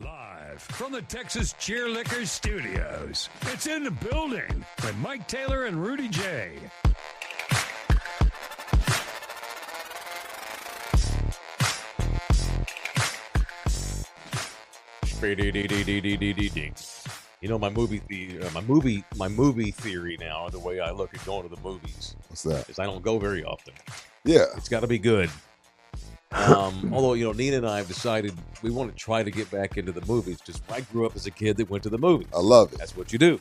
Live from the Texas Cheerlickers Studios, it's In the Building with Mike Taylor and Rudy J. You know, my movie theory now, the way I look at going to the movies. What's that? Is I don't go very often. Yeah. It's got to be good. Although, you know, Nina and I have decided we want to try to get back into the movies because I grew up as a kid that went to the movies. I love it. That's what you do.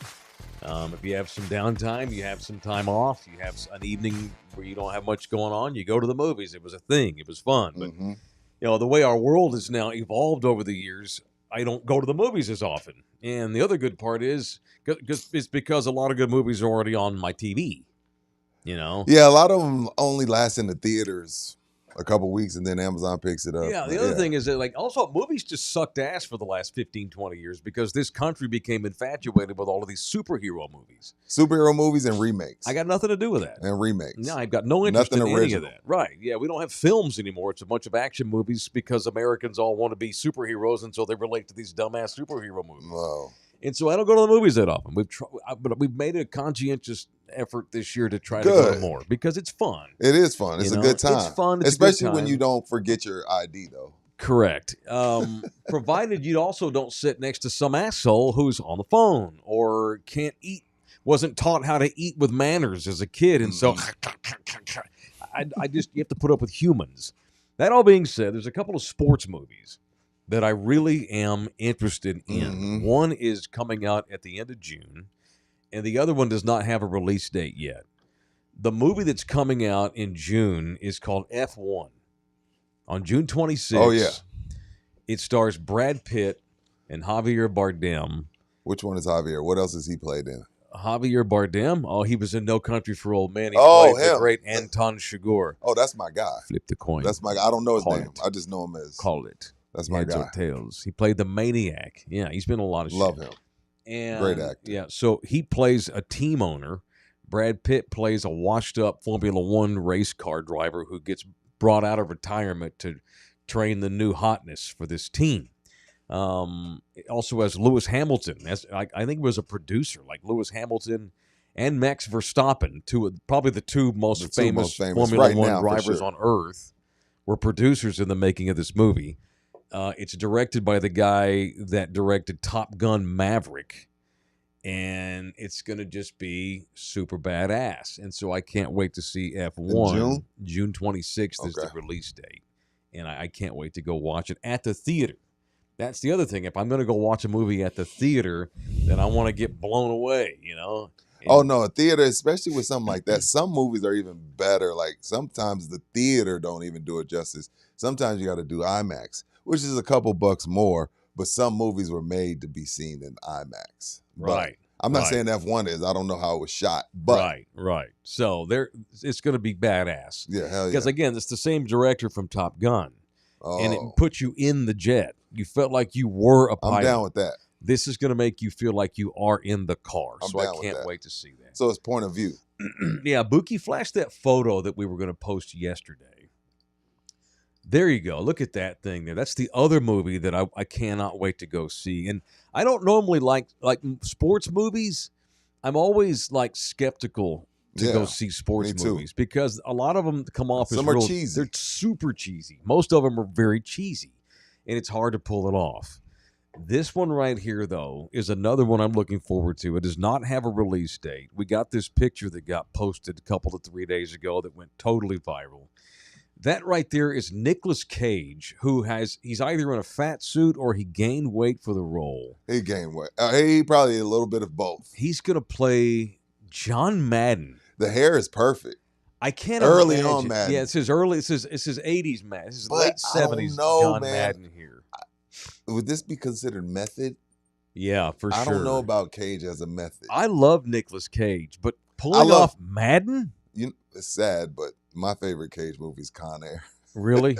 If you have some downtime, you have some time off, you have an evening where you don't have much going on, you go to the movies. It was a thing. It was fun. But, you know, the way our world has now evolved over the years, I don't go to the movies as often. And the other good part is it's because a lot of good movies are already on my TV, you know? Yeah, a lot of them only last in the theaters a couple weeks and then Amazon picks it up. Yeah, the other thing is that, like, also movies just sucked ass for the last 15, 20 years because this country became infatuated with all of these superhero movies. Superhero movies and remakes. I got nothing to do with that. And remakes. No, I've got no interest Nothing in original. any of that. Right, yeah, we don't have films anymore. It's a bunch of action movies because Americans all want to be superheroes, and so they relate to these dumbass superhero movies. Wow. And so I don't go to the movies that often. But we've made a conscientious effort this year to try to go to more because it's fun. It is fun. It's a good time. It's fun. It's especially a good when time. you don't forget your ID, though. Correct. Provided you also don't sit next to some asshole who's on the phone or can't eat, wasn't taught how to eat with manners as a kid. And so I just, you have to put up with humans. That all being said, there's a couple of sports movies that I really am interested in. One is coming out at the end of June, and the other one does not have a release date yet. The movie that's coming out in June is called F1. On June 26th, Oh, yeah. It stars Brad Pitt and Javier Bardem. Which one is Javier? What else has he played in? Javier Bardem, oh, he was in No Country for Old Men. He Oh, played the him. great Anton Chigurh. Oh, that's my guy. Flip the coin. That's my guy. I don't know his Call name. it. I just know him as. Call it. That's my Heads guy. or Tails. He played the Maniac. Yeah, he's been in a lot of Love shit. him. And, Great actor. Yeah, so he plays a team owner. Brad Pitt plays a washed-up Formula One race car driver who gets brought out of retirement to train the new hotness for this team. It also has Lewis Hamilton. I think he was a producer, like Lewis Hamilton and Max Verstappen, probably the two most famous Formula right One now, for drivers sure. on Earth, were producers in the making of this movie. It's directed by the guy that directed Top Gun Maverick, and it's going to just be super badass. And so I can't wait to see F1. June? June 26th is the release date, and I can't wait to go watch it at the theater. That's the other thing. If I'm going to go watch a movie at the theater, then I want to get blown away, you know? Oh, no, a theater, especially with something like that. Some movies are even better. Like, sometimes the theater don't even do it justice. Sometimes you got to do IMAX, which is a couple bucks more, but some movies were made to be seen in IMAX. Right. But I'm not saying F1 is. I don't know how it was shot, but Right. So it's going to be badass. yeah, hell yeah. Because, again, it's the same director from Top Gun, and it Oh, puts you in the jet. You felt like you were a pilot. I'm down with that. This is going to make you feel like you are in the car. I'm So I down with can't that. wait to see that. So it's point of view. Yeah, Buki, flash that photo that we were going to post yesterday. There you go. Look at that thing there. That's the other movie that I cannot wait to go see. And I don't normally like sports movies. I'm always like skeptical to go see sports me too. movies because a lot of them come off as Some are cheesy. They're super cheesy. Most of them are very cheesy, and it's hard to pull it off. This one right here, though, is another one I'm looking forward to. It does not have a release date. We got this picture that got posted a couple of 3 days ago that went totally viral. That right there is Nicolas Cage, he's either in a fat suit or he gained weight for the role. He gained weight. He probably a little bit of both. He's going to play John Madden. The hair is perfect. I can't Early imagine. on Madden. Yeah, it's his 80s Madden. This is But late I don't 70s know, John man. Madden here. Would this be considered method? Yeah, for sure. I don't know about Cage as a method. I love Nicolas Cage, but pulling off Madden? It's sad, but my favorite Cage movie is Con Air. Really?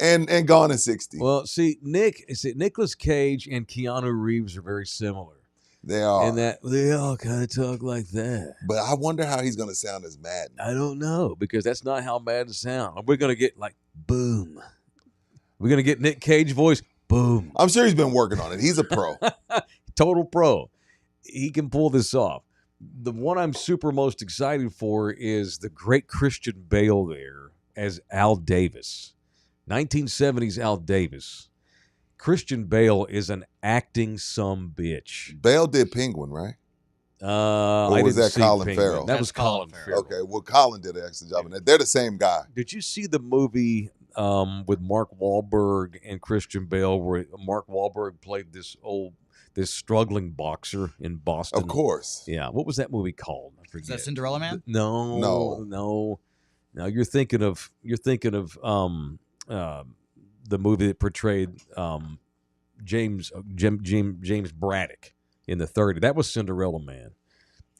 and Gone in 60. Well, see, Nicolas Cage and Keanu Reeves are very similar. They are. And that they all kind of talk like that. But I wonder how he's going to sound as Madden. I don't know, because that's not how Madden sound. We're going to get like, boom. We're going to get Nick Cage voice, Boom. I'm sure he's been working on it. He's a pro. Total pro. He can pull this off. The one I'm super most excited for is the great Christian Bale there as Al Davis. 1970s Al Davis. Christian Bale is an acting bitch. Bale did Penguin, right? I was didn't that see Colin Penguin. Farrell? That was Colin Farrell. Okay, well, Colin did an excellent job in that. They're the same guy. Did you see the movie with Mark Wahlberg and Christian Bale where Mark Wahlberg played this struggling boxer in Boston? Of course. Yeah. What was that movie called? I forget. Is that Cinderella Man? No. You're thinking of the movie that portrayed James Braddock in the 30s. That was Cinderella Man,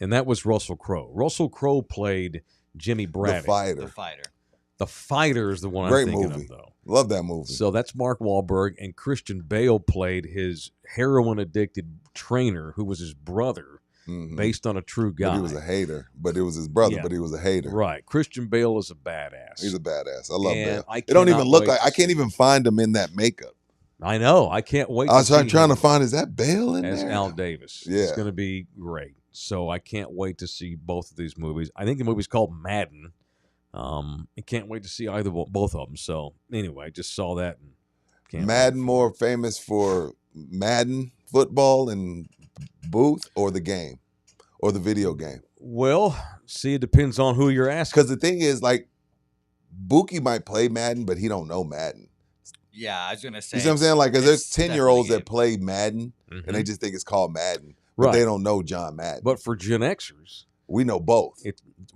and that was Russell Crowe. Russell Crowe played Jimmy Braddock. The Fighter. The Fighter is the one Great I'm thinking movie. of, though. Love that movie. So that's Mark Wahlberg, and Christian Bale played his heroin-addicted trainer, who was his brother, based on a true guy. But he was a hater. But it was his brother, Yeah. but he was a hater. Right. Christian Bale is a badass. He's a badass. I love And Bale. It don't even look like, I can't even find him in that makeup. I know. I can't wait. I was to see trying to him find, is that Bale in as there? Al Davis. Yeah. It's going to be great. So I can't wait to see both of these movies. I think the movie's called Madden. I can't wait to see both of them. So anyway, just saw that. And can't Madden wait. more famous for Madden football and Booth, or the game, or the video game? Well, see, it depends on who you're asking. Because the thing is, like, Buki might play Madden, but he don't know Madden. Yeah, I was gonna say. You see what I'm saying? Like, 'cause there's it's 10-year-olds definitely that play Madden, Mhm. and they just think it's called Madden, but Right. they don't know John Madden. But for Gen Xers, We know both.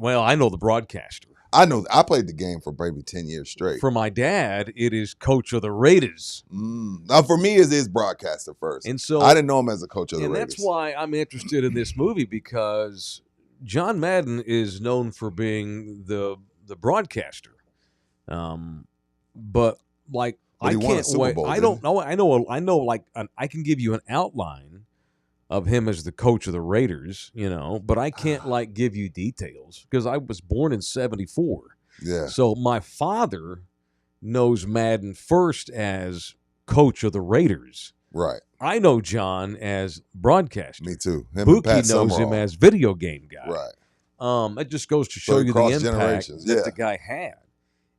I know the broadcaster. I played the game for maybe 10 years straight. For my dad, it is coach of the Raiders. Now, for me, it is broadcaster first. And so I didn't know him as a coach of the and Raiders. that's why I'm interested in this movie, because John Madden is known for being the broadcaster. But like But I he won a can't Super wait. Bowl, I didn't don't know. I know. Like I can give you an outline of him as the coach of the Raiders, but I can't like give you details because I was born in '74. Yeah. So my father knows Madden first as coach of the Raiders. Right. I know John as broadcaster. Me too. Him and Pat Buki knows him Summerall. as video game guy. Right. That just goes to show So you the across impact generations, that yeah. the guy had.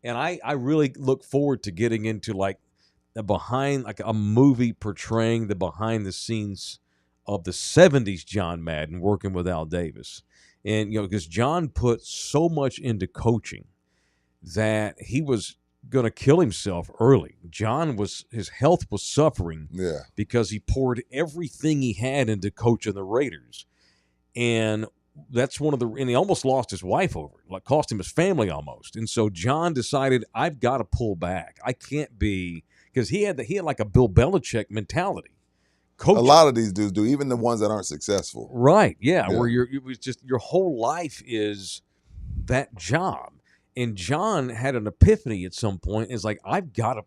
And I really look forward to getting into like a movie portraying the behind the scenes of the 70s John Madden working with Al Davis. And, because John put so much into coaching that he was going to kill himself early. His health was suffering Yeah. because he poured everything he had into coaching the Raiders. And that's and he almost lost his wife over it, like cost him his family almost. And so John decided, I've got to pull back. I can't be, because he had like a Bill Belichick mentality. Coaching. A lot of these dudes do, even the ones that aren't successful. Right. Yeah. Yeah. Where it was just your whole life is that job. And John had an epiphany at some point. It's like, I gotta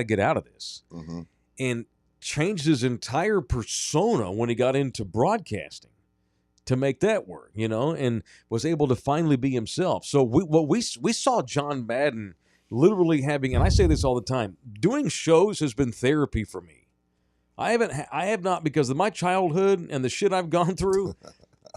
get out of this. Mm-hmm. And changed his entire persona when he got into broadcasting to make that work, and was able to finally be himself. So we saw John Madden literally having, and I say this all the time, doing shows has been therapy for me. I have not, because of my childhood and the shit I've gone through,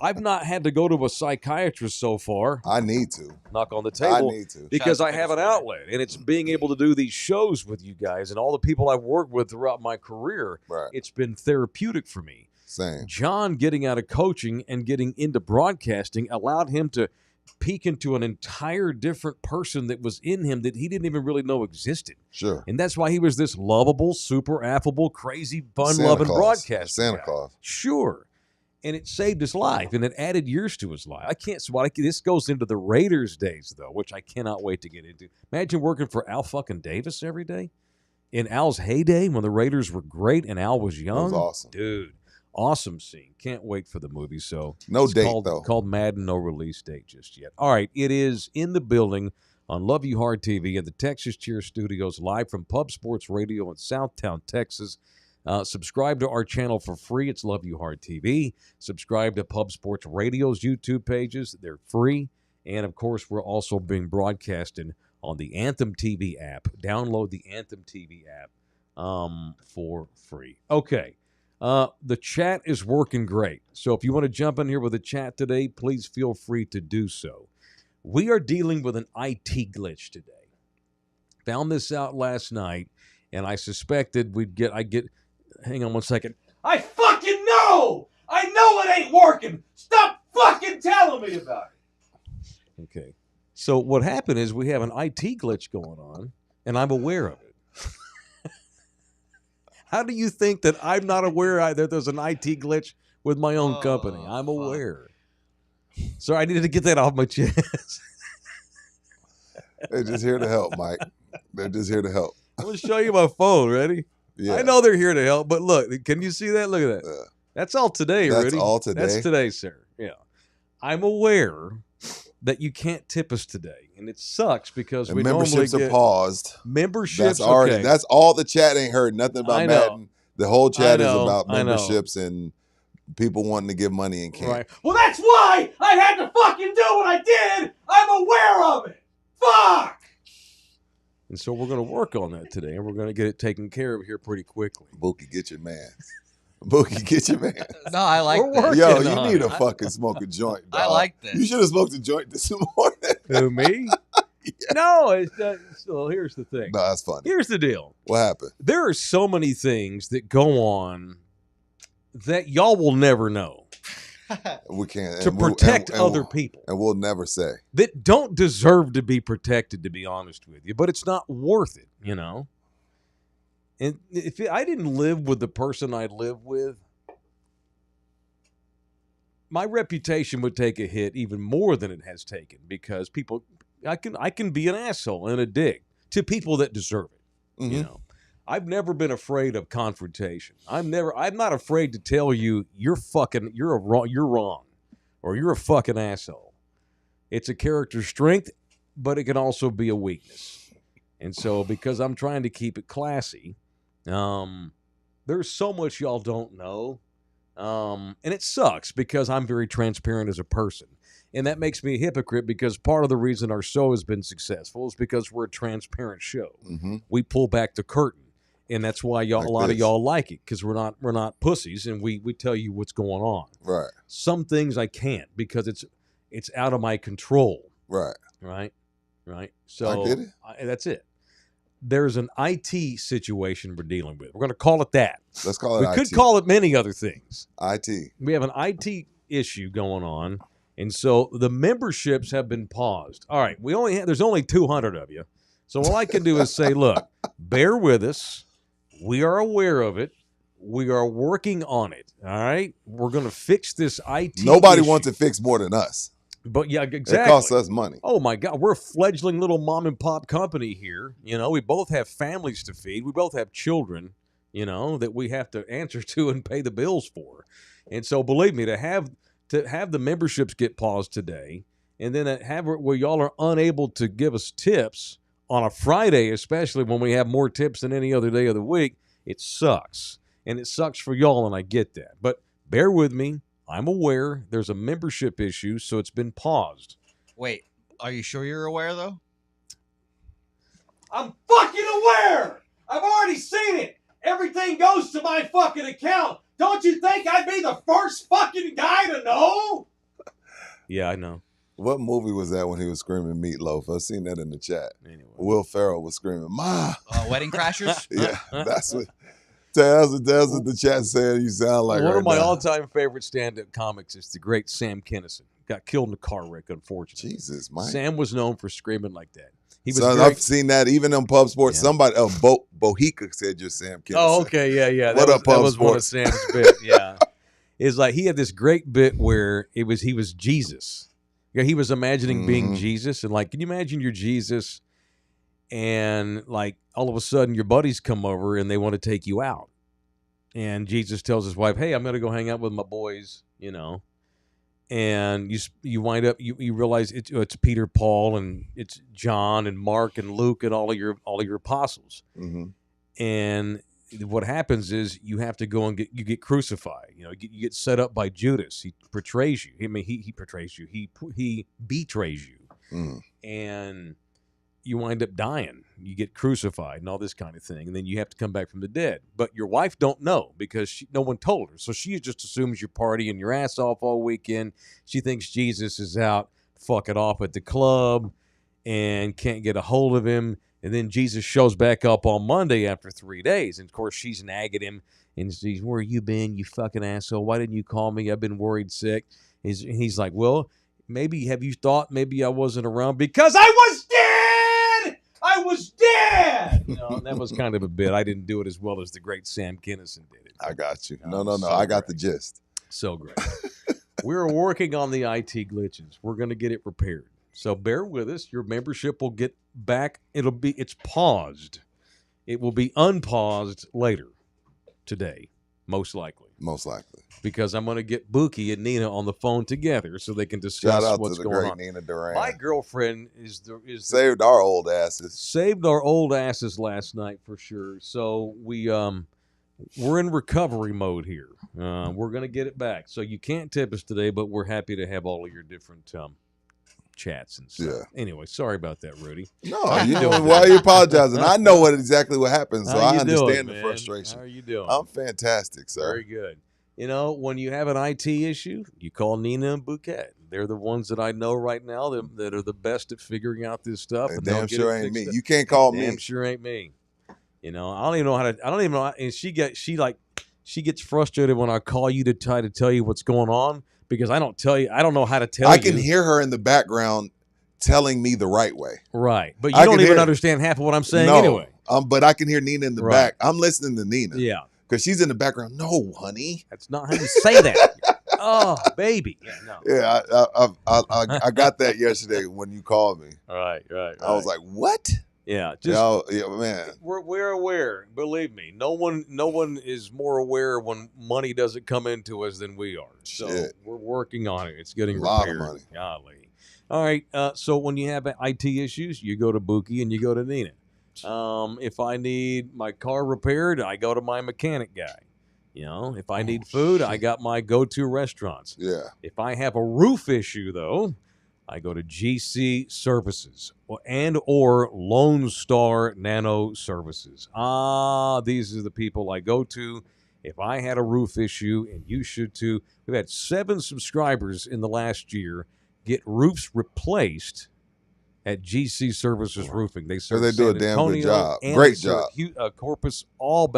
I've not had to go to a psychiatrist so far. I need to. Knock on the table. I need to. Because Shout out I to have an Fitness outlet, and it's being able to do these shows with you guys and all the people I've worked with throughout my career. Right. It's been therapeutic for me. Same. John getting out of coaching and getting into broadcasting allowed him to peek into an entire different person that was in him that he didn't even really know existed. Sure. And that's why he was this lovable, super affable, crazy, fun-loving Santa Claus. broadcaster. Santa guy. Claus. Sure. And it saved his life, and it added years to his life. This goes into the Raiders days, though, which I cannot wait to get into. Imagine working for Al fucking Davis every day. In Al's heyday, when the Raiders were great and Al was young. That was awesome. Dude, awesome scene. Can't wait for the movie. So No it's date, called, though. Called Madden, no release date just yet. All right, it is in the building on Love You Hard TV at the Texas Cheer Studios, live from Pub Sports Radio in Southtown, Texas. Subscribe to our channel for free. It's Love You Hard TV. Subscribe to Pub Sports Radio's YouTube pages. They're free. And, of course, we're also being broadcasted on the Anthem TV app. Download the Anthem TV app for free. Okay. The chat is working great. So if you want to jump in here with the chat today, please feel free to do so. We are dealing with an IT glitch today. Found this out last night, and I suspected hang on one second. I fucking know! I know it ain't working! Stop fucking telling me about it! Okay. So what happened is we have an IT glitch going on, and I'm aware of it. How do you think that I'm not aware that there's an IT glitch with my own company? I'm aware. So I needed to get that off my chest. They're just here to help, Mike. They're just here to help. I'm going to show you my phone. Ready? Yeah. I know they're here to help, but look, can you see that? Look at that. That's all today, That's Rudy. all today? That's today, sir. Yeah. I'm aware that you can't tip us today, and it sucks because and we normally memberships get are paused. memberships. That's all the chat ain't heard nothing about I know. Madden. The whole chat is about I know. memberships and people wanting to give money and can't. Right. Well, that's why I had to fucking do what I did. I'm aware of it. Fuck. And so we're going to work on that today, and we're going to get it taken care of here pretty quickly. Bookie, get your man. Bookie, get your man. No, I like We're this. working Yo, on you need it. to fucking smoke a joint, dog. I like this. You should have smoked a joint this morning. Who, me? No, so here's the thing. No, that's funny. Here's the deal. What happened? There are so many things that go on that y'all will never know We can't to protect other people and we'll never say. that don't deserve to be protected, to be honest with you, but it's not worth it, you know? And if I didn't live with the person I live with, my reputation would take a hit even more than it has taken because I can be an asshole and a dick to people that deserve it. Mm-hmm. You know, I've never been afraid of confrontation. I'm not afraid to tell you you're wrong, or you're a fucking asshole. It's a character strength, but it can also be a weakness. And so, because I'm trying to keep it classy, there's so much y'all don't know. And it sucks because I'm very transparent as a person. And that makes me a hypocrite because part of the reason our show has been successful is because we're a transparent show. Mm-hmm. We pull back the curtain. And that's why a lot of y'all like it, because we're not pussies, and we tell you what's going on. Right. Some things I can't because it's out of my control. Right. Right. So I get it. That's it. There's an IT situation we're dealing with. We're going to call it that. Let's call it We IT. could call it many other things. IT. We have an IT issue going on, and so the memberships have been paused. All right, there's only 200 of you, so all I can do is say, look, bear with us. We are aware of it. We are working on it. All right, we're going to fix this IT. Nobody issue. wants to fix more than us. But yeah, exactly. It costs us money. Oh my God, we're a fledgling little mom and pop company here. You know, we both have families to feed. We both have children, you know, that we have to answer to and pay the bills for. And so, believe me, to have the memberships get paused today, and then have it where y'all are unable to give us tips on a Friday, especially when we have more tips than any other day of the week, it sucks. And it sucks for y'all, and I get that. But bear with me. I'm aware there's a membership issue, so it's been paused. Wait, are you sure you're aware, though? I'm fucking aware! I've already seen it! Everything goes to my fucking account! Don't you think I'd be the first fucking guy to know? Yeah, I know. What movie was that when he was screaming meatloaf? I've seen that in the chat. Anyway. Will Ferrell was screaming, "Ma!" Wedding Crashers? Yeah, that's what the chat saying you sound like. One right of my now. all-time favorite stand-up comics is the great Sam Kinison. Got killed in a car wreck, unfortunately. Jesus, Mike. Sam was known for screaming like that. He was Son, very- I've seen that even in pub sports. Yeah. Somebody, Bohica said you're Sam Kinison. Oh, okay, yeah. What up, that Pub was one of Sports? Sam's bit. Yeah, it's like he had this great bit where he was Jesus. Yeah, he was imagining being Jesus, and like, can you imagine you're Jesus, and like all of a sudden your buddies come over and they want to take you out, and Jesus tells his wife, "Hey, I'm going to go hang out with my boys," you know, and you wind up you realize it's Peter, Paul, and it's John and Mark and Luke and all of your apostles. Mm-hmm. And what happens is you have to go and get crucified. You know, you get set up by Judas. He portrays you. I mean, he portrays you. He betrays you. Mm. And you wind up dying. You get crucified and all this kind of thing, and then you have to come back from the dead. But your wife don't know because no one told her. So she just assumes you're partying your ass off all weekend. She thinks Jesus is out fucking off at the club and can't get a hold of him. And then Jesus shows back up on Monday after 3 days. And, of course, she's nagging him. And she's, where you been, you fucking asshole? Why didn't you call me? I've been worried sick. He's like, well, maybe have you thought maybe I wasn't around because I was dead? I was dead! And that was kind of a bit. I didn't do it as well as the great Sam Kinison did it. I got you. No. So I got great. the gist. So great. We're working on the IT glitches. We're going to get it repaired. So bear with us. Your membership will get back. It's paused. It will be unpaused later today, most likely. Most likely. Because I'm going to get Buki and Nina on the phone together so they can discuss Shout out what's to the going great on. Nina Duran. My girlfriend saved our old asses. Saved our old asses last night for sure. So we're in recovery mode here. We're going to get it back. So you can't tip us today, but we're happy to have all of your different chats and stuff. Yeah. Anyway, sorry about that, Rudy. No, why are you apologizing? I know exactly what happened, so I understand the man? frustration. How are you doing? I'm fantastic, sir. Very good. When you have an IT issue, you call Nina and Bouquet. They're the ones that I know right now that are the best at figuring out this stuff. And and damn sure ain't me. You can't call me. Damn sure ain't me. I don't even know how to. I don't even know. And she gets frustrated when I call you to try to tell you what's going on because I don't tell you. I don't know how to tell you. I can hear her in the background telling me the right way. Right, but you don't even understand half of what I'm saying anyway. But I can hear Nina in the back. I'm listening to Nina. Yeah. Because she's in the background. No, honey. That's not how you say that. Oh, baby. Yeah, no. Yeah, I got that yesterday when you called me. Right. I was like, what? Yeah, man. We're aware. Believe me, no one is more aware when money doesn't come into us than we are. So we're working on it. It's getting repaired. A lot of money. Golly. All right. So when you have IT issues, you go to Buki and you go to Nina. If I need my car repaired, I go to my mechanic guy. If I need food, I got my go-to restaurants. Yeah. If I have a roof issue, though, I go to GC Services or Lone Star Nano Services. These are the people I go to if I had a roof issue, and you should too. We've had 7 subscribers in the last year get roofs replaced at GC Services Roofing. They do a damn good job. Great job. Corpus, all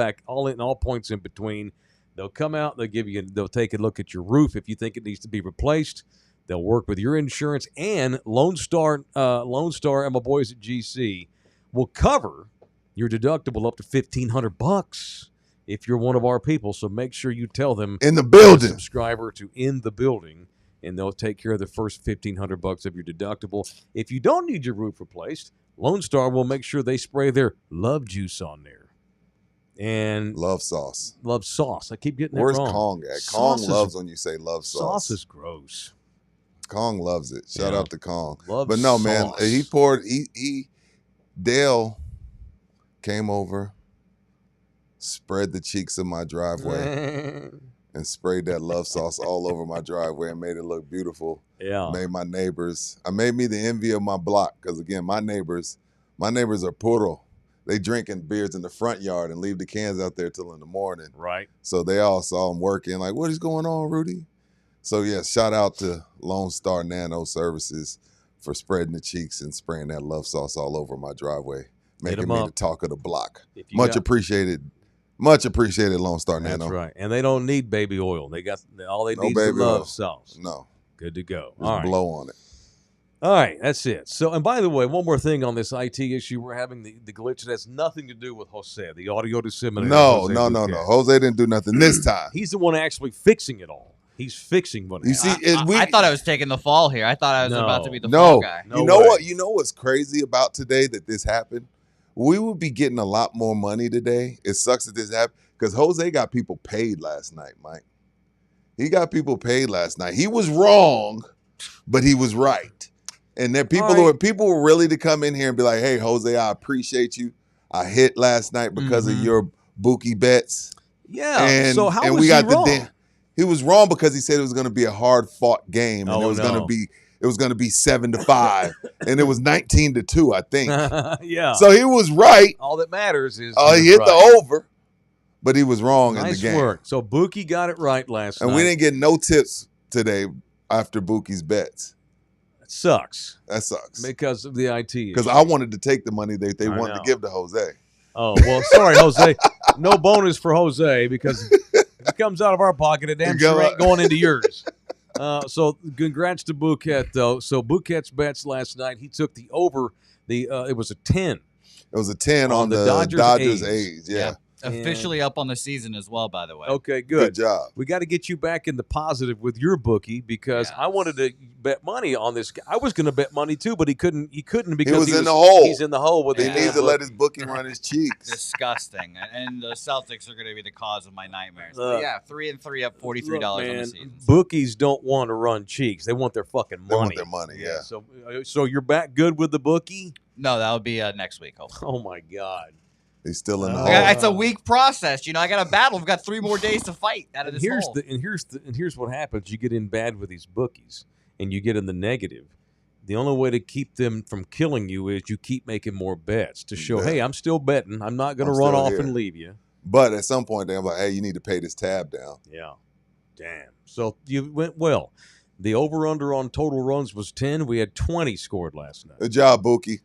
points in between. They'll come out. They'll take a look at your roof if you think it needs to be replaced. They'll work with your insurance, and Lone Star and my boys at GC will cover your deductible up to $1,500 if you're one of our people. So make sure you tell them in the building, subscriber to in the building, and they'll take care of the first $1,500 of your deductible. If you don't need your roof replaced, Lone Star will make sure they spray their love juice on there. And love sauce. I keep getting that wrong. Where's Kong at? Kong loves when you say love sauce. Sauce is gross. Kong loves it. Shout out to Kong. Love but no, sauce. Man, Dale came over, spread the cheeks of my driveway, and sprayed that love sauce all over my driveway and made it look beautiful. Yeah. Made me the envy of my block. Because again, my neighbors are puro. They drinking beers in the front yard and leave the cans out there till in the morning. Right. So they all saw him working like, what is going on, Rudy? So, yeah, shout out to Lone Star Nano Services for spreading the cheeks and spraying that love sauce all over my driveway, making me the talk of the block. Much appreciated, Lone Star Nano. That's right. And they don't need baby oil. They got all they need is love sauce. No. Good to go. Just blow on it. All right, that's it. So, and by the way, one more thing on this IT issue, we're having the glitch that has nothing to do with Jose, the audio disseminator. No. Jose didn't do nothing this time. He's the one actually fixing it all. He's fixing what I thought I was taking the fall here. I thought I was about to be the fall guy. You know what? You know what's crazy about today that this happened? We would be getting a lot more money today. It sucks that this happened because Jose got people paid last night, Mike. He got people paid last night. He was wrong, but he was right. And there people were really to come in here and be like, hey, Jose, I appreciate you. I hit last night because of your Buki bets. Yeah. And, so how and was we he got wrong? He was wrong because he said it was going to be a hard fought game and it was it was going to be 7-5, and it was 19-2, I think. Yeah. So he was right. All that matters is He hit the over, but he was wrong in nice the game. work. So Buki got it right last night. And we didn't get no tips today after Buki's bets. That sucks. That sucks. Because of the IT. Because I wanted to take the money they wanted to give to Jose. Oh, well, sorry, Jose. No bonus for Jose because it comes out of our pocket. It damn sure ain't going into yours. So congrats to Bouquet, though. So Bouquet's bets last night, he took the over. It was a 10. It was a 10 on the Dodgers A's. Yeah. Officially up on the season as well, by the way. Okay, good. Good job. We got to get you back in the positive with your bookie because I wanted to bet money on this guy. I was going to bet money too, but he couldn't because he was in the hole. He's in the hole with He needs to let his bookie run his cheeks. Disgusting. And the Celtics are going to be the cause of my nightmares. But yeah, 3-3 up $43 on the season. Bookies don't want to run cheeks. They want their fucking money. They want their money, yeah. So you're back good with the bookie? No, that'll be next week, hopefully. Oh my God. He's still in the hole. It's a week process. I got a battle. We've got 3 more days to fight out of this hole. Here's what happens. You get in bad with these bookies, and you get in the negative. The only way to keep them from killing you is you keep making more bets to show, hey, I'm still betting. I'm not going to run off and leave you. But at some point, they're like, hey, you need to pay this tab down. Yeah. Damn. So you went well. The over-under on total runs was 10. We had 20 scored last night. Good job, Bookie.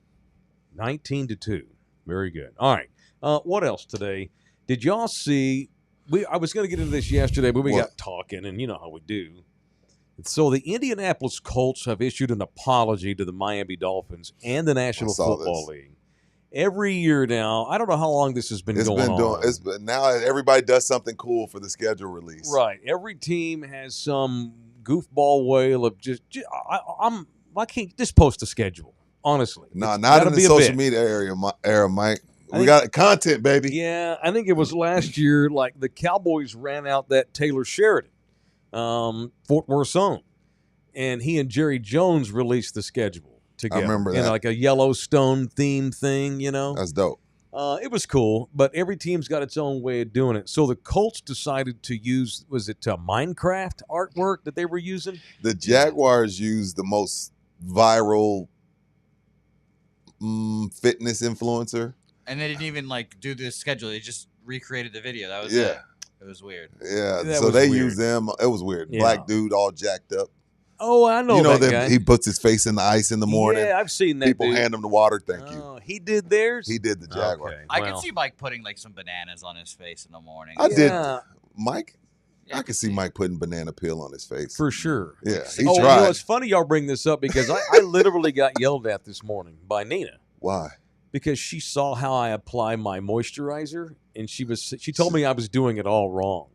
19-2. Very good. All right. What else today? Did y'all see? I was going to get into this yesterday, but we got talking, and you know how we do. So the Indianapolis Colts have issued an apology to the Miami Dolphins and the National Football League. Every year now, I don't know how long this has been going on. Now everybody does something cool for the schedule release. Right. Every team has some goofball way of I can't just post a schedule. Honestly, not in the social media era, Mike. We got content, baby. Yeah, I think it was last year. Like the Cowboys ran out that Taylor Sheridan, Fort Worth zone, and he and Jerry Jones released the schedule together. I remember that, like a Yellowstone theme thing. That's dope. It was cool, but every team's got its own way of doing it. So the Colts decided to use Minecraft artwork that they were using. The Jaguars used the most viral fitness influencer. And they didn't even do the schedule. They just recreated the video. That was it. It was weird. Yeah. So they used them. It was weird. Yeah. Black dude all jacked up. Oh, I know that guy. He puts his face in the ice in the morning. Yeah, I've seen that. People hand him the water. Thank you. He did theirs? He did the Jaguar. Okay, I could see Mike putting some bananas on his face in the morning. I did. Mike? Yeah, I could see Mike putting banana peel on his face. For sure. Yeah, he tried. It's funny y'all bring this up because I literally got yelled at this morning by Nina. Why? Because she saw how I apply my moisturizer, and she told me I was doing it all wrong.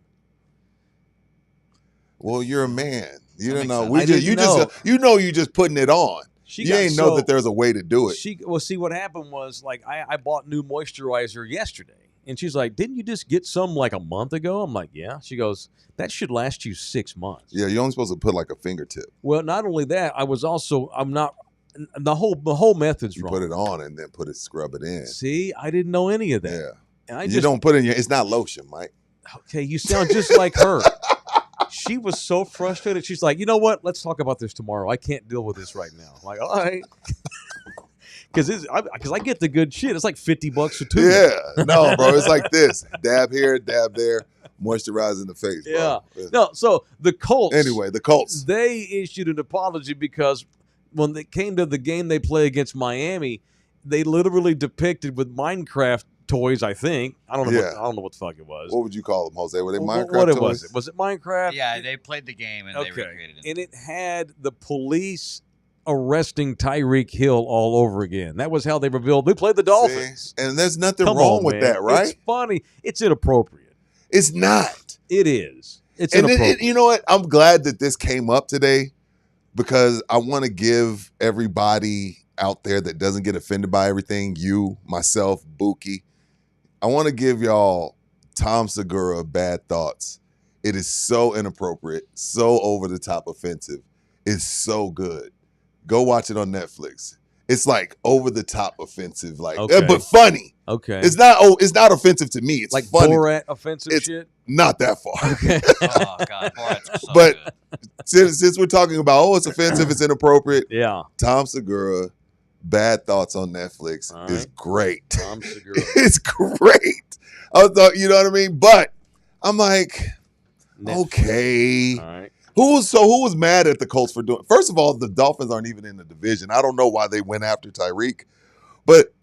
Well, you're a man. You don't know. You just putting it on. You ain't know that there's a way to do it. See, what happened was I bought new moisturizer yesterday, and she's like, "Didn't you just get some a month ago?" I'm like, "Yeah." She goes, "That should last you 6 months." Yeah, you're only supposed to put a fingertip. Well, not only that, I'm not. The whole method's wrong. You put it on and then scrub it in. See, I didn't know any of that. Yeah. You don't put it in it's not lotion, Mike. Okay, you sound just like her. She was so frustrated. She's like, you know what? Let's talk about this tomorrow. I can't deal with this right now. I'm like, all right. Because I get the good shit. It's like $50 a tube. Yeah. No, bro. It's like this. Dab here, dab there. Moisturizing the face, bro. Yeah. No, so the Colts. Anyway, the Colts. They issued an apology because when they came to the game they play against Miami, they literally depicted with Minecraft toys, I think. I don't know what the fuck it was. What would you call them, Jose? Were they Minecraft toys? Was it? Was it Minecraft? Yeah, they played the game and they recreated it. And it had the police arresting Tyreek Hill all over again. That was how they revealed. We played the Dolphins. See? And there's nothing wrong with that, right? It's funny. It's inappropriate. It's not. It is. It's inappropriate. You know what? I'm glad that this came up today because I want to give everybody out there that doesn't get offended by everything, you, myself, Buki, I want to give y'all Tom Segura bad thoughts. It is so inappropriate, so over-the-top offensive. It's so good. Go watch it on Netflix. It's over-the-top offensive, but funny. Okay. It's not offensive to me. It's funny. Borat offensive shit? Not that far. Okay. Oh, God. Borat's so but good. since we're talking about, it's offensive, it's inappropriate. Yeah. Tom Segura, Bad Thoughts on Netflix is great. Tom Segura. It's great. I thought, you know what I mean? But I'm like, Netflix. Okay. All right. Who was mad at the Colts for doing? First of all, the Dolphins aren't even in the division. I don't know why they went after Tyreek, but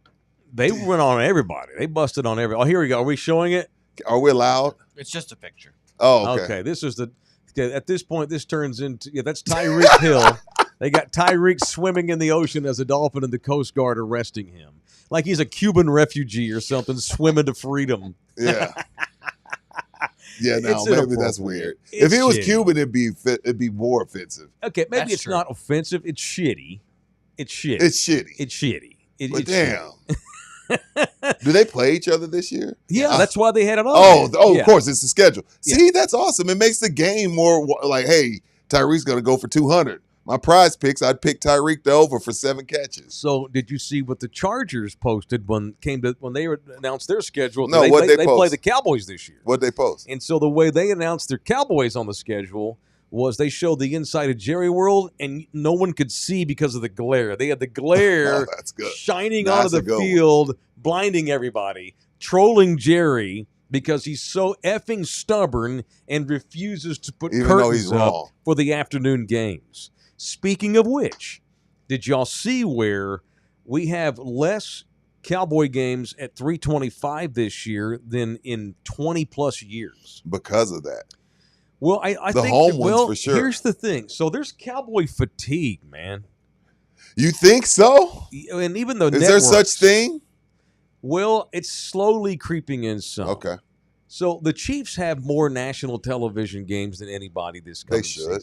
they went on everybody. They busted on everybody. Oh, here we go. Are we showing it? Are we allowed? It's just a picture. Oh, okay. This is at this point, this turns into, that's Tyreek Hill. They got Tyreek swimming in the ocean as a dolphin and the Coast Guard arresting him. Like he's a Cuban refugee or something, swimming to freedom. Yeah. Yeah, no, maybe that's weird. If he was Cuban, it'd be more offensive. Okay, maybe it's not offensive. It's shitty. It's shitty. But damn. Do they play each other this year? Yeah, that's why they had it on. Of course, it's the schedule. See, that's awesome. It makes the game more like, hey, Tyreek's going to go for 200. My prize picks, I'd pick Tyreek the over for 7 catches. So, did you see what the Chargers posted when they announced their schedule? No, they play the Cowboys this year. What'd they post? And so the way they announced their Cowboys on the schedule was they showed the inside of Jerry World, and no one could see because of the glare. They had the glare shining onto the field, blinding everybody, trolling Jerry because he's so effing stubborn and refuses to put curtains up for the afternoon games. Speaking of which, did y'all see where we have less Cowboy games at 325 this year than in 20-plus years? Because of that. Well, I think home ones for sure. Here's the thing. So there's Cowboy fatigue, man. You think so? And even though is there such thing? Well, it's slowly creeping in some. Okay. So the Chiefs have more national television games than anybody this coming season.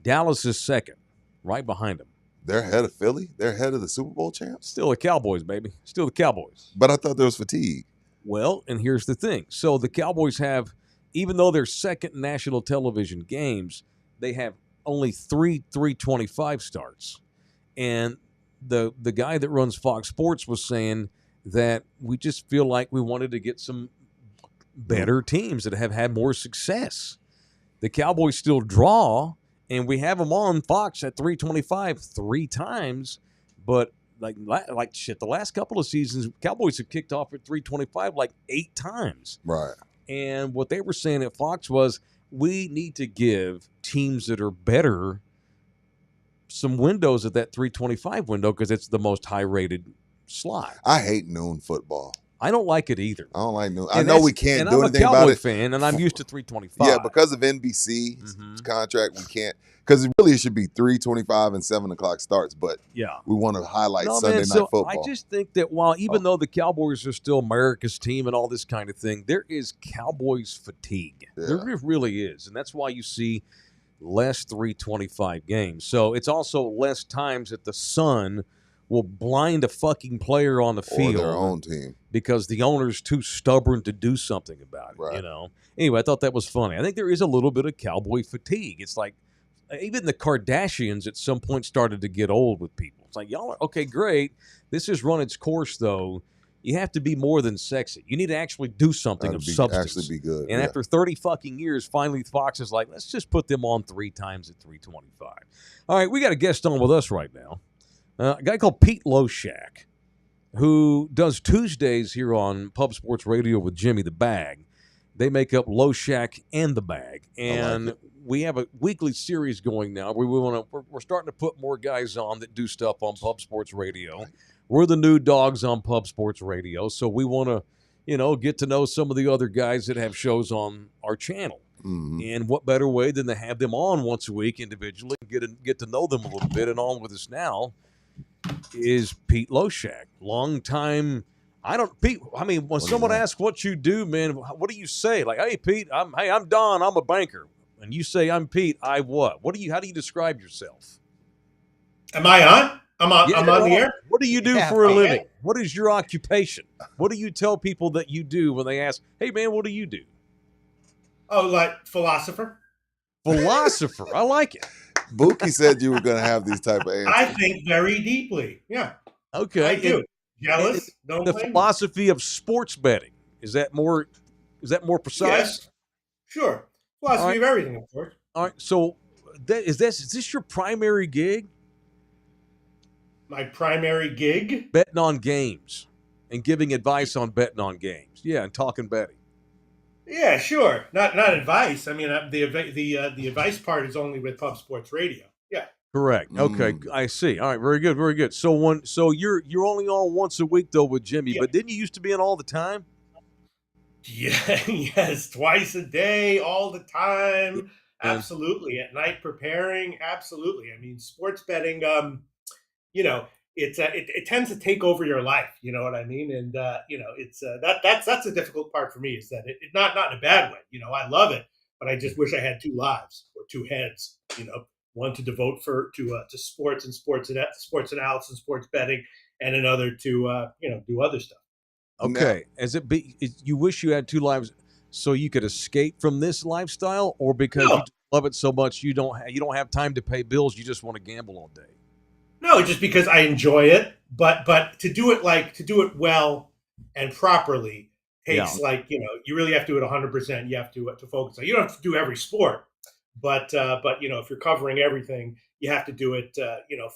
Dallas is second. Right behind them. They're ahead of Philly? They're ahead of the Super Bowl champs? Still the Cowboys, baby. Still the Cowboys. But I thought there was fatigue. Well, and here's the thing. So the Cowboys have, even though they're second national television games, they have only 325 starts. And the guy that runs Fox Sports was saying that we just feel like we wanted to get some better teams that have had more success. The Cowboys still draw, and we have them on Fox at 325 3 times, but like shit, the last couple of seasons, Cowboys have kicked off at 325 like 8 times. Right. And what they were saying at Fox was, we need to give teams that are better some windows at that 325 window because it's the most high-rated slot. I hate noon football. I don't like it either. I don't like noon. I know we can't do anything about it. I'm a Cowboy fan, and I'm used to 325. Yeah, because of NBC's contract, we can't. Because it should be 3:25 and 7 o'clock starts, but we want to highlight Sunday night football. I just think that even though the Cowboys are still America's team and all this kind of thing, there is Cowboys fatigue. Yeah. There really is, and that's why you see less 325 games. So it's also less times that the sun will blind a fucking player on the field, or their own team, because the owner's too stubborn to do something about it. Right. You know. Anyway, I thought that was funny. I think there is a little bit of Cowboy fatigue. It's like even the Kardashians at some point started to get old with people. It's like, y'all are okay, great. This has run its course, though. You have to be more than sexy. You need to actually do something of substance. Actually be good. And after 30 fucking years, finally Fox is like, let's just put them on 3 times at 325. All right, we got a guest on with us right now. A guy called Pete Loshak, who does Tuesdays here on Pub Sports Radio with Jimmy the Bag. They make up Loshak and the Bag. And we have a weekly series going now. We're starting to put more guys on that do stuff on Pub Sports Radio. We're the new dogs on Pub Sports Radio, so we want to, get to know some of the other guys that have shows on our channel. Mm-hmm. And what better way than to have them on once a week individually, get to know them a little bit. And on with us now is Pete Loshak, long time. When someone asks what you do, man, what do you say? Like, hey, Pete, I'm Don, I'm a banker. And you say, I'm Pete, I what? How do you describe yourself? Am I on? I'm on the air. What do you do for a living? What is your occupation? What do you tell people that you do when they ask, hey, man, what do you do? Oh, like philosopher. Philosopher. I like it. Buki said you were going to have these type of answers. I think very deeply. Yeah. Okay. I do. Jealous? Don't the philosophy of sports betting. Is that more precise? Yes. Sure. Philosophy of everything, of course. All right. So is this your primary gig? My primary gig. Betting on games and giving advice on betting on games. Yeah, and talking betting. Yeah, sure. Not advice. I mean, the advice part is only with Pub Sports Radio. Yeah. Correct. Okay, I see. All right, very good, very good. So you're only on once a week though with Jimmy, Yeah. but didn't you used to be in all the time? Yeah, yes, twice a day, all the time. And Absolutely. At night preparing, absolutely. I mean, sports betting, you know, it tends to take over your life, you know what I mean? And it's that's a difficult part for me is that not in a bad way. You know, I love it, but I just wish I had two lives or two heads, you know, one to devote to sports and sports analysis and sports betting and another to do other stuff. okay, you wish you had two lives so you could escape from this lifestyle, or because you No, just love it so much you don't have time to pay bills, you just want to gamble all day. No, just because I enjoy it, but to do it well and properly Yeah, takes you really have to do it 100%. You have to focus on. You don't have to do every sport, but if you're covering everything, you have to do it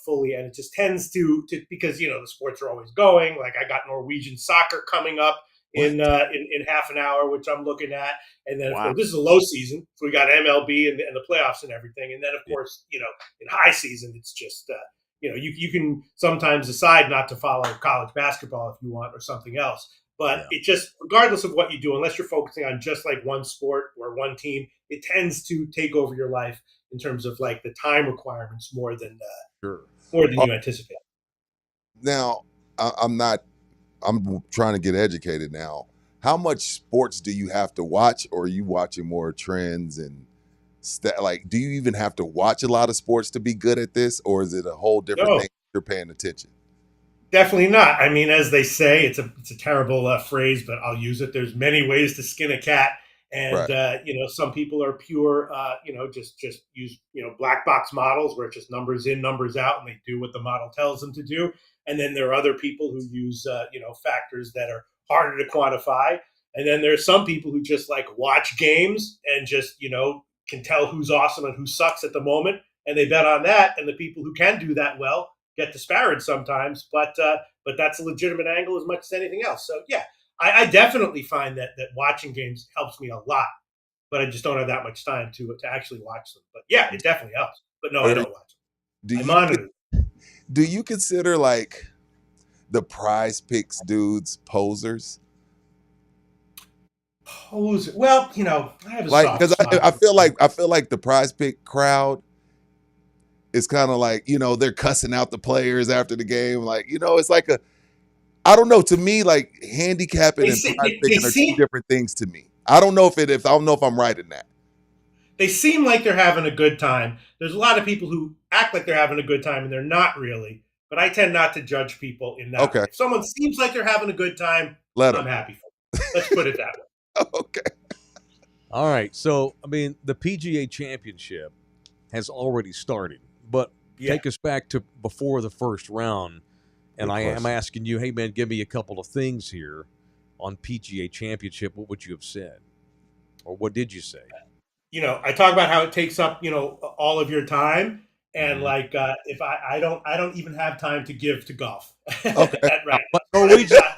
fully. And it just tends to because the sports are always going. Like I got Norwegian soccer coming up in half an hour, which I'm looking at, and then of wow. course this is a low season, so we got MLB and the playoffs and everything, and then of course in high season it's just you can sometimes decide not to follow college basketball if you want or something else. But Yeah. it just, regardless of what you do, unless you're focusing on just like one sport or one team, it tends to take over your life in terms of like the time requirements Sure. more than you anticipate. Now, I'm not. I'm trying to get educated now. How much sports do you have to watch, or are you watching more trends and like? Do you even have to watch a lot of sports to be good at this, or is it a whole different No, thing? You're paying attention. definitely not. I mean, as they say, it's a terrible phrase, but I'll use it. There's many ways to skin a cat, and Right. some people are pure, just use black box models where it's just numbers in, numbers out, and they do what the model tells them to do. And then there are other people who use factors that are harder to quantify. And then there's some people who just like watch games and just can tell who's awesome and who sucks at the moment, and they bet on that. And the people who can do that well get disparaged sometimes, but that's a legitimate angle as much as anything else. So yeah, I definitely find that watching games helps me a lot, but I just don't have that much time to actually watch them. But yeah, it definitely helps. But no, I Or don't watch do them. I you monitor them. do you consider like the Prize Picks dudes posers? Pose well, I have a Like, soft because spot. I feel like the Prize Pick crowd is kind of like they're cussing out the players after the game. Like it's like I don't know. To me, like handicapping They and se- prize they picking are two seem different things to me. I don't know if I don't know if I'm right in that. they seem like they're having a good time. There's a lot of people who act like they're having a good time and they're not really. But I tend not to judge people in that way. Okay, If someone seems like they're having a good time, let I'm them. happy for them. Let's put it that way. Okay. All right. So, I mean, the PGA Championship has already started, but Yeah. take us back to before the first round. And Good I am question. asking you, hey, man, give me a couple of things here on PGA Championship. What would you have said? Or what did you say? I talk about how it takes up, all of your time. And Mhm. like, if I don't even have time to give to golf. Okay. Right.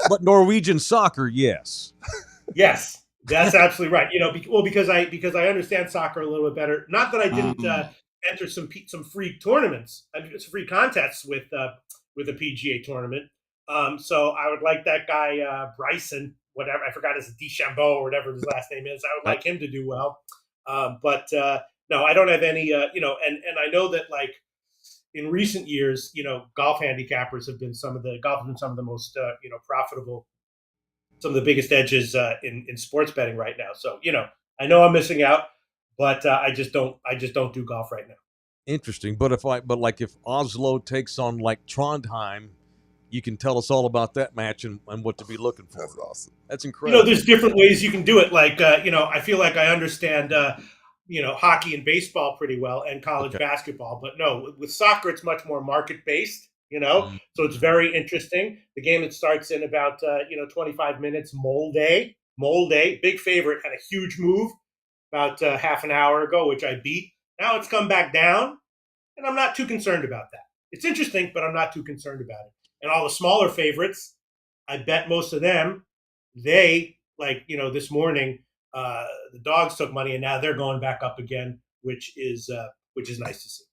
But Norwegian soccer, yes. Yes, that's absolutely right. Because I understand soccer a little bit better. Not that I didn't enter some free tournaments, some free contests with a PGA tournament. So I would like that guy Bryson, whatever I forgot his DeChambeau or whatever his last name is. I would Right. like him to do well. But no, I don't have any. And I know that like in recent years, golf handicappers have been some of the most profitable, some of the biggest edges in sports betting right now. So I know I'm missing out, but I just don't do golf right now. Interesting. But if Oslo takes on like Trondheim, you can tell us all about that match and what to be looking for. That's awesome. That's incredible. There's different ways you can do it. Like I feel like I understand hockey and baseball pretty well and college Okay. basketball, but no, with soccer it's much more market based. Mm. So it's very interesting. The game that starts in about 25 minutes. Molde, big favorite, had a huge move about half an hour ago, which I beat. Now it's come back down, and I'm not too concerned about that. It's interesting, but I'm not too concerned about it. And all the smaller favorites, I bet most of them, they this morning, the dogs took money, and now they're going back up again, which is nice to see.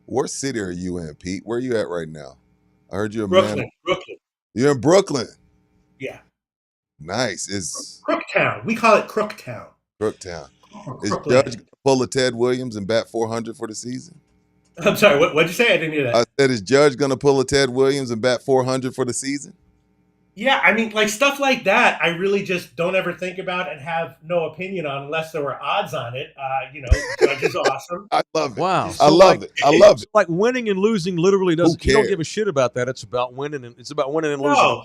What city are you in, Pete? Where are you at right now? I heard you're a Brooklyn. man. Brooklyn. You're in Brooklyn. Yeah. Nice. Is Crooktown. We call it Crooktown. Crooktown. Is Crookland. Judge gonna pull a Ted Williams and bat 400 for the season? I'm sorry. What'd you say? I didn't hear that. I said, is Judge gonna pull a Ted Williams and bat 400 for the season? Yeah, I mean, like stuff like that, I really just don't ever think about and have no opinion on unless there were odds on it. Judge is awesome. I love it. Wow. I love it. I love it. Like winning and losing literally doesn't. You don't cares? give a shit about that. It's about winning and losing. No,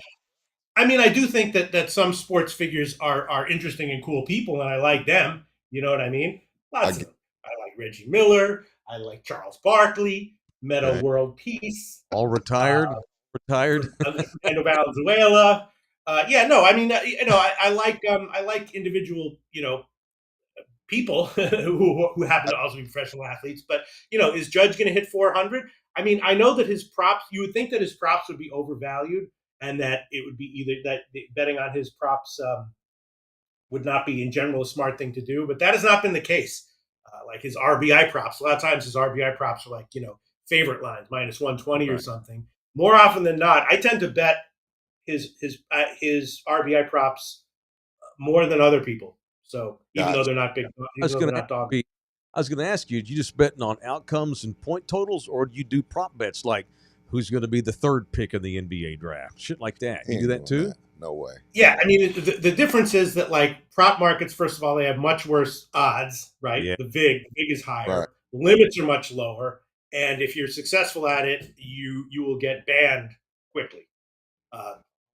I mean, I do think that some sports figures are interesting and cool people, and I like them. You know what I mean? Lots of them. I like Reggie Miller. I like Charles Barkley. Meta World Peace. All retired. Fernando Valenzuela. I mean, I like individual, people who happen to also be professional athletes. But is Judge going to hit 400? I mean, I know that his props. You would think that his props would be overvalued, and that it would be either that betting on his props would not be in general a smart thing to do. But that has not been the case. Like his RBI props, a lot of times his RBI props are like favorite lines minus 120 or something. More often than not, I tend to bet his RBI props more than other people. So even though they're not big, I was going to ask you, do you just betting on outcomes and point totals, or do you do prop bets like who's going to be the third pick in the NBA draft, shit like that? You do that too? No way. Yeah, I mean the difference is that like prop markets, first of all, they have much worse odds, right? Yeah. The vig is higher, right. Limits are much lower. And if you're successful at it, you will get banned quickly.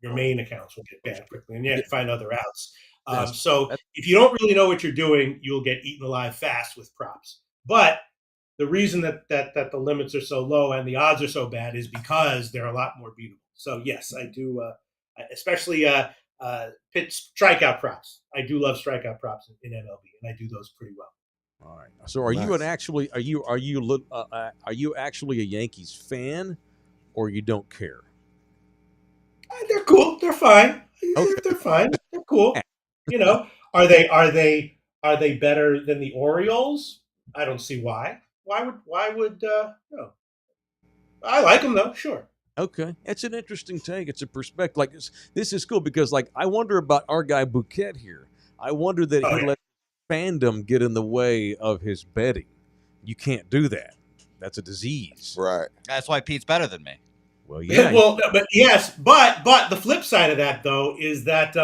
Your main accounts will get banned quickly, and you have to find other outs. So if you don't really know what you're doing, you'll get eaten alive fast with props. But the reason that the limits are so low and the odds are so bad is because they're a lot more beatable. So yes, I do, especially pitch strikeout props. I do love strikeout props in MLB, and I do those pretty well. All right. So are you actually a Yankees fan, or you don't care? They're cool. They're fine. Okay. They're fine. They're cool. Are they better than the Orioles? I don't see why. Why would no? I like them though. Sure. Okay, it's an interesting take. It's a perspective. Like this is cool because like I wonder about our guy Bouquet here. I wonder that he let fandom get in the way of his betting. You can't do that. That's a disease. Right. That's why Pete's better than me. Well, yeah. But yes, but the flip side of that though is that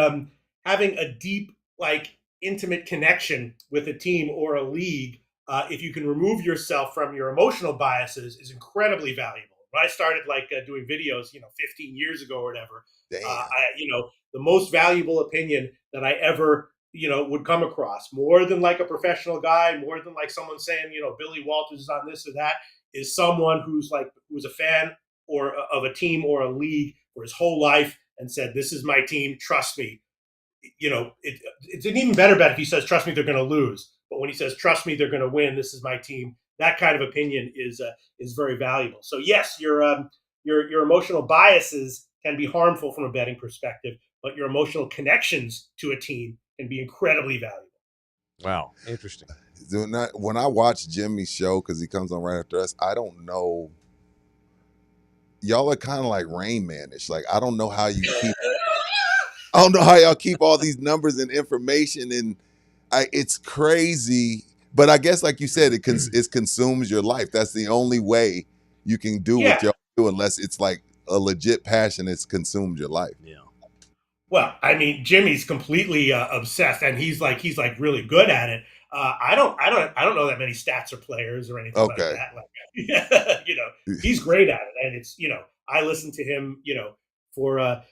having a deep, like intimate connection with a team or a league, if you can remove yourself from your emotional biases, is incredibly valuable. When I started doing videos, 15 years ago or whatever, the most valuable opinion that I ever would come across, more than like a professional guy, more than like someone saying, Billy Walters is on this or that, is someone who's a fan or of a team or a league for his whole life and said, this is my team, trust me. It's an even better bet if he says, trust me, they're going to lose. But when he says, trust me, they're going to win, this is my team, that kind of opinion is very valuable. So yes, your emotional biases can be harmful from a betting perspective, but your emotional connections to a team can be incredibly valuable. Wow, interesting. When I watch Jimmy's show, because he comes on right after us, I don't know. Y'all are kind of like Rain Man-ish. Like I don't know how you keep. I don't know how y'all keep all these numbers and information, and it's crazy. But I guess, like you said, it consumes your life. That's the only way you can do what y'all do, unless it's like a legit passion that's consumed your life. Yeah. Well, I mean, Jimmy's completely obsessed, and he's really good at it. I don't know that many stats or players or anything like that. He's great at it, and it's I listen to him, for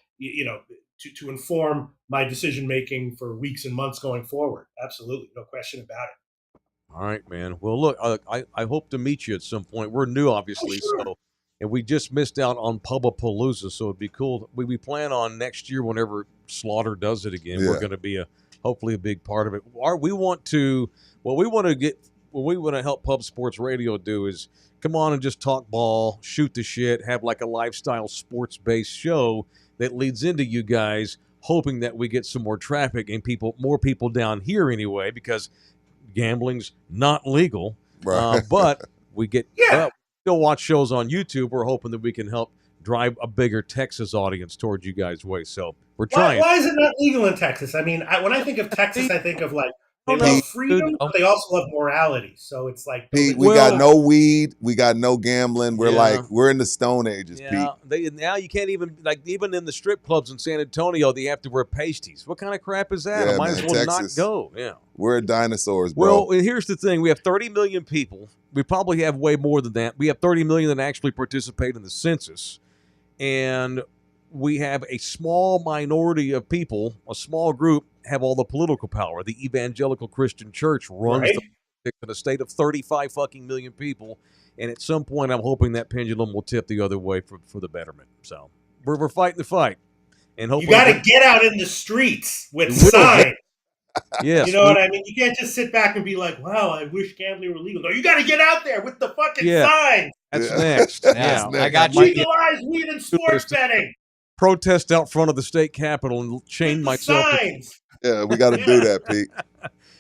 to inform my decision making for weeks and months going forward. Absolutely, no question about it. All right, man. Well, look, I hope to meet you at some point. We're new, obviously, and we just missed out on Pubapalooza, so it'd be cool. We plan on next year, whenever Slaughter does it again. We're going to be hopefully a big part of it. We want to get what we want to help Pub Sports Radio do is come on and just talk ball, shoot the shit, have like a lifestyle sports-based show that leads into you guys, hoping that we get some more traffic and more people down here anyway, because gambling's not legal. Right. But we get Yeah. still watch shows on YouTube. We're hoping that we can help drive a bigger Texas audience towards you guys' way. So we're trying. Why is it not legal in Texas? I mean, when I think of Texas, I think of like they Oh, no. love freedom, Dude, but they also love morality. So it's like Pete, those we are- got no weed, we got no gambling. We're Yeah. we're in the Stone Ages, Yeah, now you can't even even in the strip clubs in San Antonio, they have to wear pasties. What kind of crap is that? Yeah, I might man, as well Texas. not go. Yeah. Pete. We're dinosaurs, bro. Well, here's the thing: we have 30 million people. We probably have way more than that. We have 30 million that actually participate in the census, and we have a small minority of people, a small group, have all the political power. The Evangelical Christian Church runs Right. the politics in a state of 35 fucking million people, and at some point, I'm hoping that pendulum will tip the other way for the betterment. So we're fighting the fight, and You hopefully, got to get out in the streets with We will. signs. yes, You know what I mean? You can't just sit back and be like, "Wow, I wish gambling were legal." No, you got to get out there with the fucking Yeah. signs. that's Yeah. next. That's Yeah, next. I got you. might Legalize weed and sports betting. protest out front of the state capitol and chain With the myself. to- signs. Yeah, we got to do that, Pete.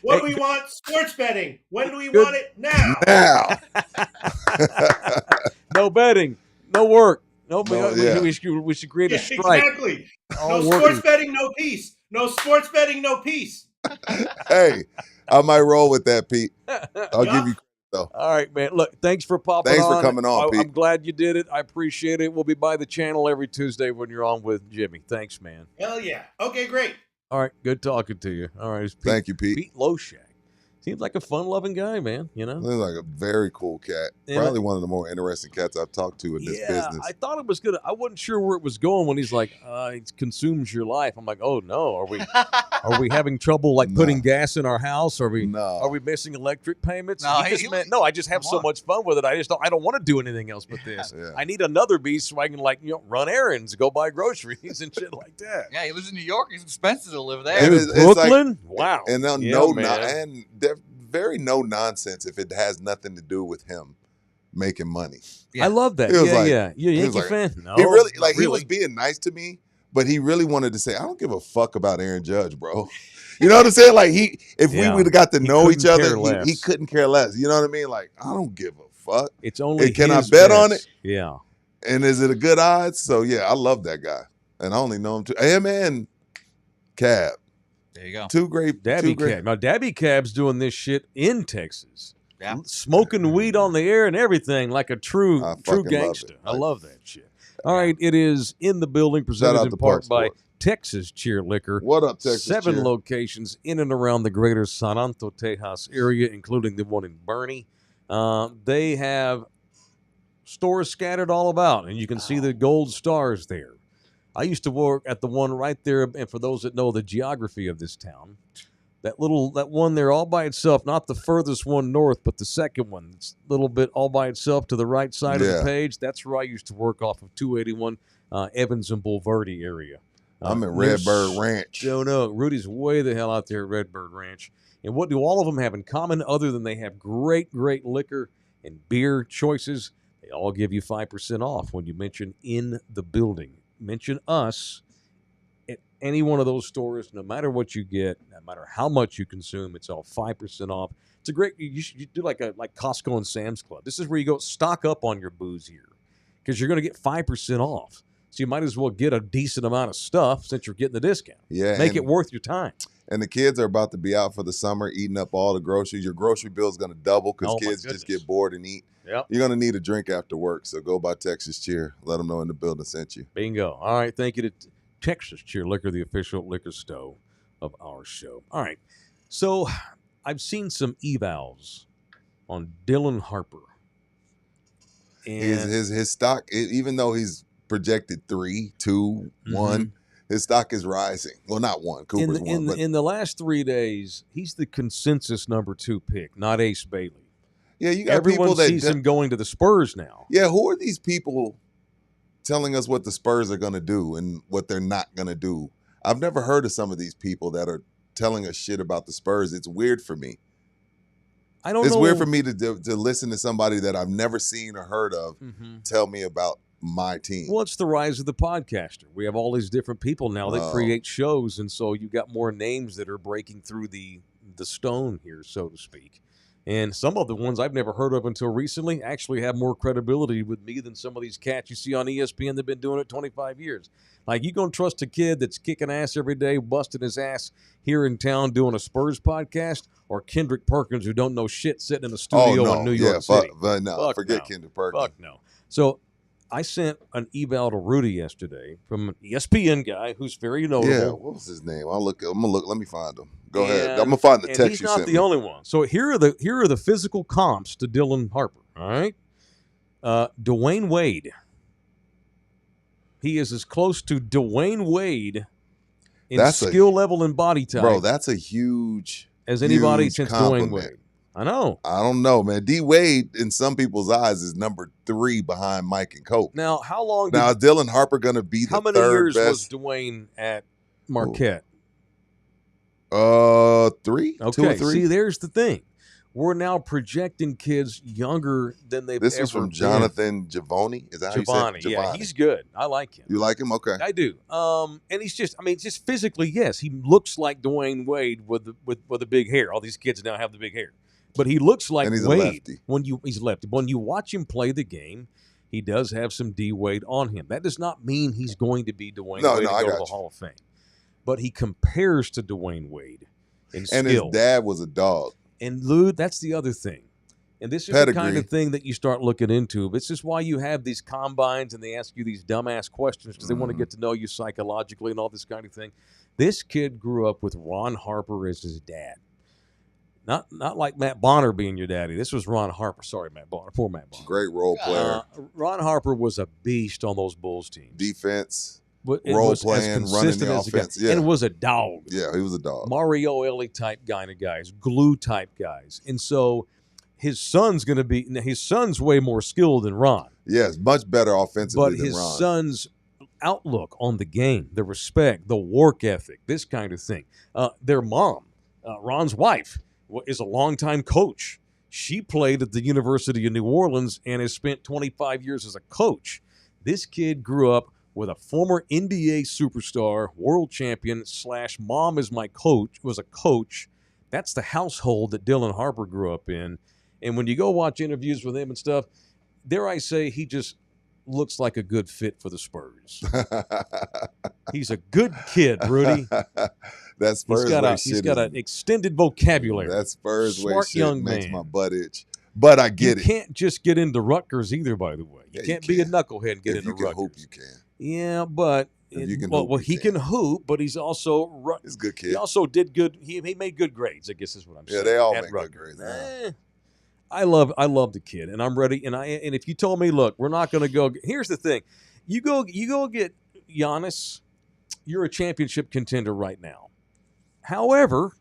What Hey, do we want? Sports betting. When do we good- want it? Now. Now. No betting, no work. No, No, yeah. we should create Yeah, a strike. exactly. All No working. sports betting, no peace. No sports betting, no peace. Hey, I might roll with that, Pete. I'll Yeah. give you though. All right, man. Look, thanks for popping Thanks on. for coming on, Pete. I'm glad you did it. I appreciate it. We'll be by the channel every Tuesday when you're on with Jimmy. Thanks, man. Hell yeah. Okay, great. All right, good talking to you. All right, it's Pete, Thank you, Pete. Pete Loshak. Seems like a fun-loving guy, man. You know. Looks like a very cool cat. Yeah. Probably one of the more interesting cats I've talked to in this business. I thought it was gonna. I wasn't sure where it was going when he's like, "It consumes your life." I'm like, "Oh no, are we having trouble like No. putting gas in our house? Are we No. missing electric payments?" No, He just he- meant, no, I just have come so on. much fun with it. I don't want to do anything else but this. Yeah. I need another beast so I can run errands, go buy groceries and shit like that. Yeah, he lives in New York. It's expensive to live It there. is- Dude, it's like- Brooklyn, wow. And they'll Yeah, no, man. and they're very no nonsense if it has nothing to do with him making money. Yeah. I love that. He was Yeah, like- yeah. You a he Yankee was like- fan? No, he really not he was being nice to me, but he really wanted to say, "I don't give a fuck about Aaron Judge, bro." You know what I'm saying? Like if Yeah. we would have got to He know each couldn't other, care less. he couldn't care less. You know what I mean? Like I don't give a fuck. It's only. And can I his bet on bets. it? Yeah. And is it a good odds? So yeah, I love that guy, and I only know him too. Him and Cab, There you go. two great. Dabby Cab. Now, Dabby Cab's doing this shit in Texas. Yeah. Smoking weed on the air and everything like a true I true fucking love gangster. it. I Like- love that shit. All right, it is in the building, Shout presented out in to part Park by Sport. Texas Cheer Liquor. What up, Texas? 7 Cheer? locations in and around the greater San Antonio, Tejas area, including the one in Bernie. They have stores scattered all about, and you can see the gold stars there. I used to work at the one right there, and for those that know the geography of this town, that one there all by itself, not the furthest one north, but the second one, it's a little bit all by itself to the right side of Yeah. the page. That's where I used to work off of 281 Evans and Boulevardy area. I'm in near Redbird Ranch. Don't know. Rudy's way the hell out there at Redbird Ranch. And what do all of them have in common other than they have great, great liquor and beer choices? They all give you 5% off when you mention in the building. Mention us at any one of those stores, no matter what you get, no matter how much you consume, it's all 5% off. It's a great, you should do like Costco and Sam's Club. This is where you go stock up on your booze here because you're going to get 5% off. So you might as well get a decent amount of stuff since you're getting the discount. Yeah, Make and, it worth your time. and the kids are about to be out for the summer, eating up all the groceries. Your grocery bill is going to double because Oh, my kids just goodness. get bored and eat. Yep. You're going to need a drink after work, so go by Texas Cheer. Let them know in the building sent you. Bingo. All right. Thank you to Texas Cheer Liquor, the official liquor store of our show. All right. So I've seen some evals on Dylan Harper. And His stock, even though he's projected 3, 2, 1, his stock is rising. Well, not one. Cooper's one, but in the last 3 days, he's the consensus number 2 pick, not Ace Bailey. yeah, you got Everyone people that sees him going to the Spurs now. Yeah, who are these people telling us what the Spurs are going to do and what they're not going to do? I've never heard of some of these people that are telling us shit about the Spurs. It's weird for me. I don't It's know. weird for me to listen to somebody that I've never seen or heard of Mhm. tell me about my team. Well, it's the rise of the podcaster. We have all these different people now that Oh. create shows, and so you got more names that are breaking through the stone here, so to speak. And some of the ones I've never heard of until recently actually have more credibility with me than some of these cats you see on ESPN that've been doing it 25 years. Like, you going to trust a kid that's kicking ass every day, busting his ass here in town doing a Spurs podcast, or Kendrick Perkins, who don't know shit, sitting in a studio in New York City? Forget no. Kendrick Perkins. Fuck no. So I sent an eval to Rudy yesterday from an ESPN guy who's very notable. Yeah, what was his name? I'm gonna look. Let me find him. Go ahead. And- I'm gonna find the and text he's you not sent the me. only one. So here are the physical comps to Dylan Harper. All right, Dwayne Wade. He is as close to Dwayne Wade in That's a- skill level and body type, Bro, that's a huge as anybody huge since compliment. Dwayne Wade. I know. I don't know, man. D Wade, in some people's eyes, is number 3 behind Mike and Kobe. Now, how long? Did, Now, is Dylan Harper gonna be the how many third years was best? Dwayne at Marquette? 3, 2 or Okay, 3. see, there's the thing. We're now projecting kids younger than they've This ever was from been. Jonathan Giovanni. Is that how you say Giovanni. it? Yeah, Giovanni. he's good. I like him. You like him? Okay. I do. And he's just, I mean, just physically, yes, he looks like Dwayne Wade with the big hair. All these kids now have the big hair, but he looks like And he's a Wade lefty. he's lefty. When you watch him play the game, he does have some D Wade on him. That does not mean he's going to be Dwayne No, Wade no, and I go to got the you. Hall of Fame, but he compares to Dwayne Wade in And skill. his dad was a dog. And Lou, that's the other thing. And this is the kind Pedigree. of thing that you start looking into. This is why you have these combines and they ask you these dumbass questions because they want to get to know you psychologically and all this kind of thing. This kid grew up with Ron Harper as his dad. Not like Matt Bonner being your daddy. This was Ron Harper. Sorry, Matt Bonner. Poor Matt Bonner. Great role player. Ron Harper was a beast on those Bulls teams. Defense. But it role was as playing, running consistent the as a guy. offense, yeah. And was a dog. Yeah, he was a dog. Mario Ellie type kind of guys, glue type guys. And so his son's way more skilled than Ron. Yes, much better But offensively than his Ron. son's outlook on the game, the respect, the work ethic, this kind of thing. Their mom, Ron's wife, is a longtime coach. She played at the University of New Orleans and has spent 25 years as a coach. This kid grew up with a former NBA superstar, world champion / mom is my coach, was a coach. That's the household that Dylan Harper grew up in. And when you go watch interviews with him and stuff, dare I say, he just looks like a good fit for the Spurs. He's a good kid, Rudy. That Spurs He's got way he's shit got is- an extended vocabulary. That Spurs way Smart shit young makes man. my butt itch. But I you get it. can't just get into Rutgers either, by the way. You Yeah, you can't be a can. knucklehead and get If into you can Rutgers. hoop, you can. Yeah, but If you can well, hoop, you he can hoop, but he's also He's a good he kid. also did good. He made good grades, I guess is what I'm Yeah, saying. they all at make good Rutgers. grades, I love the kid, and I'm ready. And if you told me, look, we're not going to go. Here's the thing, you go get Giannis, you're a championship contender right now. However,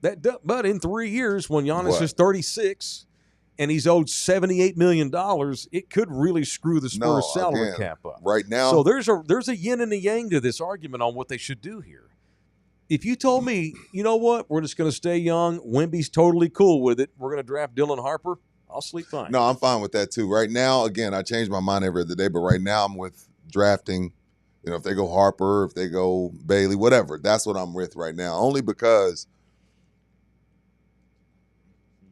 but in 3 years, when Giannis What? is 36 and he's owed $78 million, it could really screw the Spurs No, salary again, cap up. Right now, So there's a yin and a yang to this argument on what they should do here. If you told me, you know what, we're just going to stay young, Wemby's totally cool with it, we're going to draft Dylan Harper, I'll sleep fine. no, I'm fine with that too. Right now, again, I change my mind every other day, but right now I'm with drafting. You know, if they go Harper, if they go Bailey, whatever, that's what I'm with right now. Only because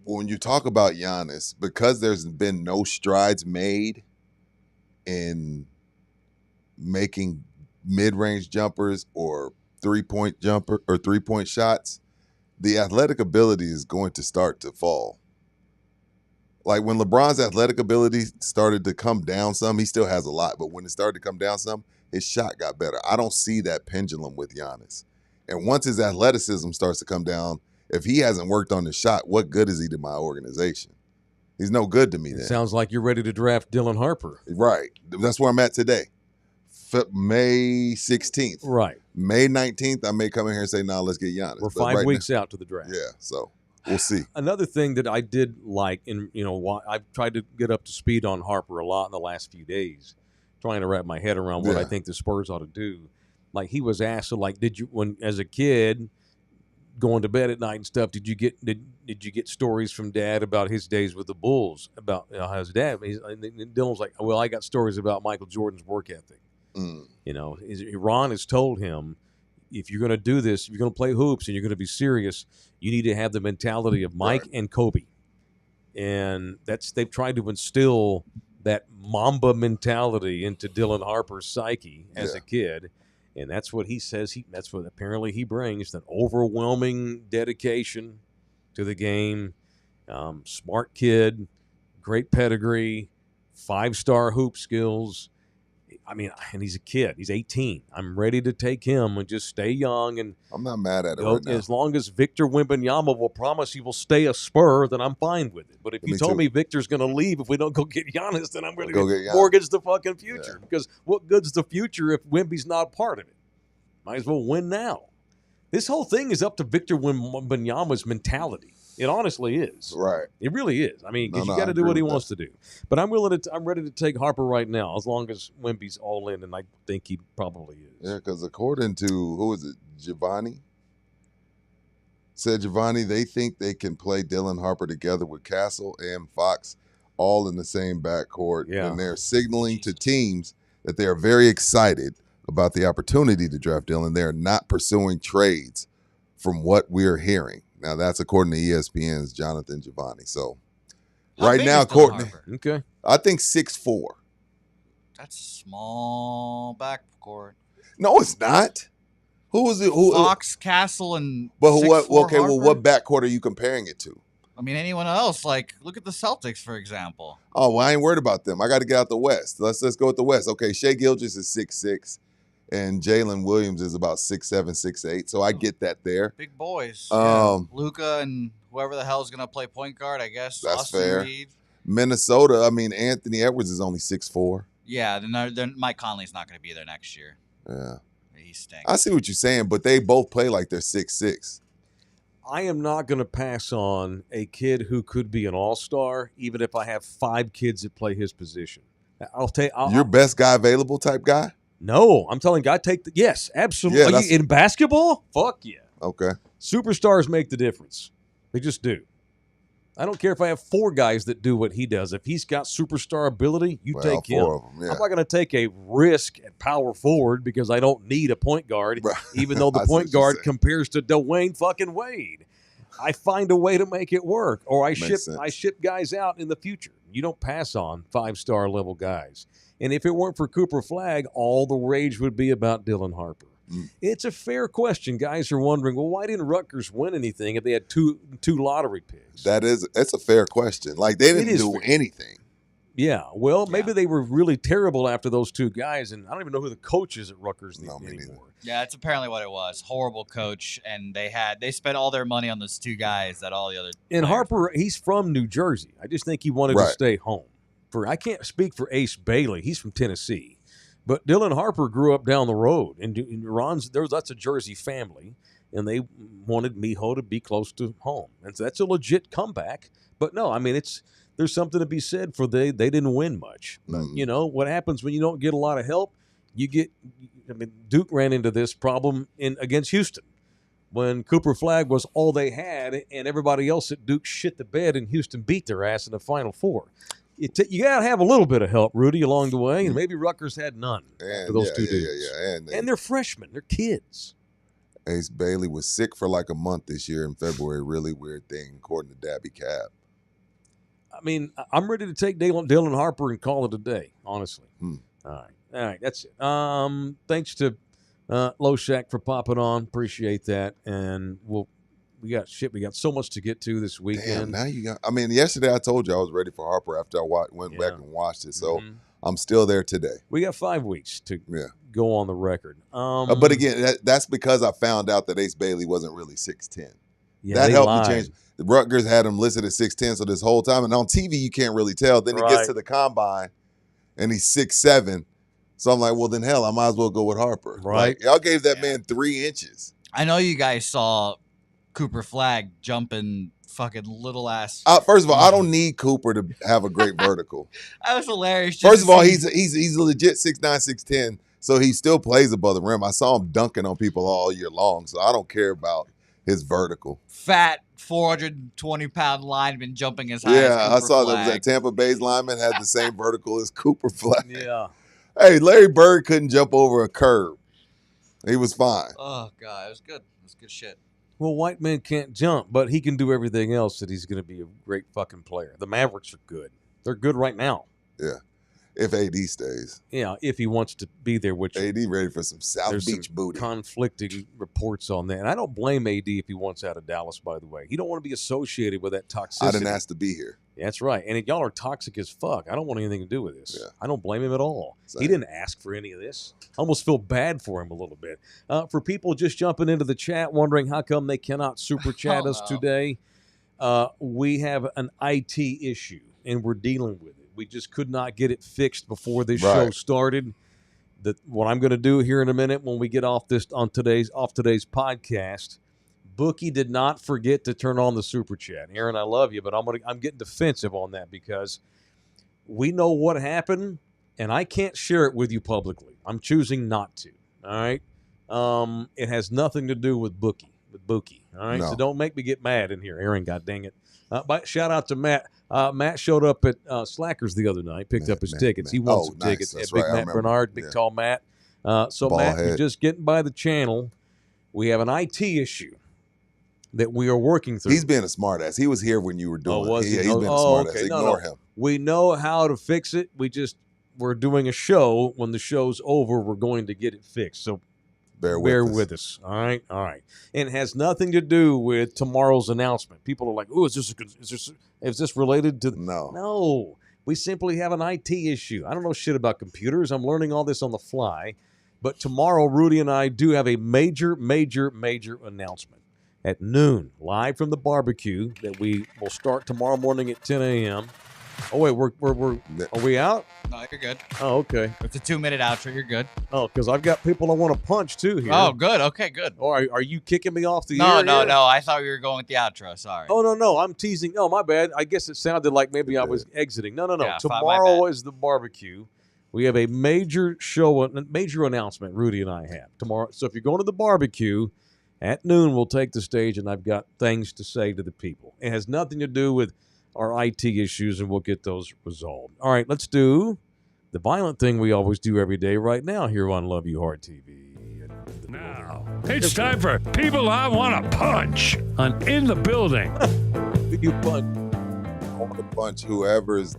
when you talk about Giannis, because there's been no strides made in making mid-range jumpers or three-point shots, the athletic ability is going to start to fall. Like when LeBron's athletic ability started to come down some, he still has a lot, but when it started to come down some, his shot got better. I don't see that pendulum with Giannis. And once his athleticism starts to come down, if he hasn't worked on his shot, what good is he to my organization? He's no good to me It then. sounds like you're ready to draft Dylan Harper. Right. That's where I'm at today. May 16th. Right. May 19th, I may come in here and say, no, let's get Giannis. We're But 5 right weeks out to the draft. now- yeah, so we'll see. Another thing that I did like, and I've tried to get up to speed on Harper a lot in the last few days, trying to wrap my head around what I Yeah. think the Spurs ought to do. Like he was asked, like, as a kid, going to bed at night and stuff, did you get stories from Dad about his days with the Bulls? About how his dad? And Dylan's like, well, I got stories about Michael Jordan's work ethic. Ron has told him, if you're going to do this, if you're going to play hoops and you're going to be serious, you need to have the mentality of Mike and Kobe. And they've tried to instill that Mamba mentality into Dylan Harper's psyche as a kid. And that's what he says. That's what apparently he brings, that overwhelming dedication to the game. Smart kid, great pedigree, 5-star hoop skills. I mean, and he's a kid. He's 18. I'm ready to take him and just stay young. And I'm not mad at it right now. As long as Victor Wembanyama will promise he will stay a Spur, then I'm fine with it. But if you told me Victor's going to leave if we don't go get Giannis, then I'm going to mortgage the fucking future. Yeah. Because what good's the future if Wemby's not part of it? Might as well win now. This whole thing is up to Victor Wembanyama's mentality. It honestly is. Right. It really is. I mean, because you got to do what he wants to do. But I'm ready to take Harper right now, as long as Wemby's all in, and I think he probably is. Yeah, because according to, who is it, Giovanni? Said Giovanni, they think they can play Dylan Harper together with Castle and Fox all in the same backcourt. Yeah. And they're signaling to teams that they are very excited about the opportunity to draft Dylan. They're not pursuing trades from what we're hearing. Now, that's according to ESPN's Jonathan Giovanni. So, right now, Courtney, I think 6'4". That's a small backcourt. No, it's not. Who is it? Fox, Castle, and what? Okay, Harper? Well, what backcourt are you comparing it to? I mean, anyone else? Like, look at the Celtics, for example. Oh, well, I ain't worried about them. I got to get out the West. Let's go with the West. Okay, Shai Gilgeous is 6'6". And Jalen Williams is about 6'7", 6'8". So I get that there. Big boys. Luka and whoever the hell is going to play point guard, I guess. That's fair. Minnesota, I mean, Anthony Edwards is only 6'4". Yeah, then Mike Conley's not going to be there next year. Yeah. He stinks. I see what you're saying, but they both play like they're 6'6". I am not going to pass on a kid who could be an all-star, even if I have 5 kids that play his position. Your best guy available type guy? No, I'm telling you, I take the yes, absolutely. Yeah, in basketball, fuck yeah. Okay. Superstars make the difference. They just do. I don't care if I have 4 guys that do what he does. If he's got superstar ability, take him. 4 of them, yeah. I'm not going to take a risk at power forward because I don't need a point guard, even though the point guard compares to Dwayne fucking Wade. I find a way to make it work, or I ship guys out in the future. You don't pass on 5-star level guys. And if it weren't for Cooper Flagg, all the rage would be about Dylan Harper. It's a fair question. Guys are wondering, well, why didn't Rutgers win anything if they had two lottery picks? It's a fair question. Like, they didn't do anything. Yeah, well, maybe they were really terrible after those 2 guys, and I don't even know who the coach is at Rutgers anymore. Yeah, it's apparently what it was. Horrible coach, and they spent all their money on those 2 guys that all the other And Harper, he's from New Jersey. I just think he wanted to stay home. I can't speak for Ace Bailey. He's from Tennessee. But Dylan Harper grew up down the road. And that's a Jersey family. And they wanted Miho to be close to home. And so that's a legit comeback. But no, I mean, there's something to be said for they didn't win much. But, what happens when you don't get a lot of help? Duke ran into this problem against Houston when Cooper Flagg was all they had and everybody else at Duke shit the bed and Houston beat their ass in the Final Four. You got to have a little bit of help, Rudy, along the way, and maybe Rutgers had none for those 2 dudes. Yeah. And they're freshmen. They're kids. Ace Bailey was sick for like a month this year in February. Really weird thing, according to Dabby Cab. I mean, I'm ready to take Dylan Harper and call it a day, honestly. All right, that's it. Thanks to Loshak for popping on. Appreciate that. And we got so much to get to this weekend. Damn, yesterday I told you I was ready for Harper after I went back and watched it. So I'm still there today. We got 5 weeks to go on the record. But again, that's because I found out that Ace Bailey wasn't really 6'10". Yeah, that helped me change. The Rutgers had him listed at 6'10", so this whole time. And on TV, you can't really tell. Then he gets to the combine, and he's 6'7". So I'm like, well, then hell, I might as well go with Harper. Right. Like, y'all gave that man 3 inches. I know you guys saw Cooper Flagg jumping fucking little ass. First of all, I don't need Cooper to have a great vertical. That was hilarious. First of all, he's a legit 6'9", 6'10", so he still plays above the rim. I saw him dunking on people all year long, so I don't care about His vertical. Fat 420-pound lineman jumping as high as Yeah, Cooper I saw Flag. that Tampa Bay's lineman had the same vertical as Cooper Flag. Yeah. Hey, Larry Bird couldn't jump over a curb. He was fine. Oh, God. It was good. It was good shit. Well, white man can't jump, but he can do everything else that he's going to be a great fucking player. The Mavericks are good. They're good right now. Yeah. If AD stays. Yeah, if he wants to be there, which AD ready for some South there's Beach some booty. conflicting reports on that. And I don't blame AD if he wants out of Dallas, by the way. He don't want to be associated with that toxicity. I didn't ask to be here. Yeah, that's right. And y'all are toxic as fuck. I don't want anything to do with this. Yeah. I don't blame him at all. Same. He didn't ask for any of this. I almost feel bad for him a little bit. For people just jumping into the chat wondering how come they cannot super chat us today, we have an IT issue, and we're dealing with it. We just could not get it fixed before this show started. What I'm going to do here in a minute when we get off today's podcast, Bookie did not forget to turn on the super chat. Aaron, I love you, but I'm getting defensive on that because we know what happened, and I can't share it with you publicly. I'm choosing not to. All right, it has nothing to do with Bookie. All right, No. So don't make me get mad in here, Aaron. God dang it! But shout out to Matt. Matt showed up at Slackers the other night, picked up his tickets. He won some tickets. That's Big right. Matt Bernard, big tall Matt. So Ball Matt, head. you're just getting by the channel. We have an IT issue that we are working through. He's being a smartass. He was here when you were doing was it. he? Yeah, he's been a smartass. Ignore him. We know how to fix it. We're doing a show. When the show's over, we're going to get it fixed. So Bear with us. All right. And it has nothing to do with tomorrow's announcement. People are like, "Oh, is this related to?" No. We simply have an IT issue. I don't know shit about computers. I'm learning all this on the fly. But tomorrow, Rudy and I do have a major announcement at noon, live from the barbecue that we will start tomorrow morning at 10 a.m. Oh wait, are we out? No, you're good. Oh, okay. It's a 2-minute outro. You're good. Oh, because I've got people I want to punch too here. Oh, good. Okay, good. Or are you kicking me off the No, air? no. I thought we were going with the outro. Sorry. Oh, no. I'm teasing. Oh, my bad. I guess it sounded like maybe I was exiting. No. Yeah, Tomorrow is the barbecue. We have a major announcement Rudy and I have tomorrow. So if you're going to the barbecue at noon, we'll take the stage, and I've got things to say to the people. It has nothing to do with our IT issues, and we'll get those resolved. All right, let's do the violent thing we always do every day right now here on Love You Hard TV. Now, it's time for People I Want to Punch on In the Building. You punch. I want to punch whoever's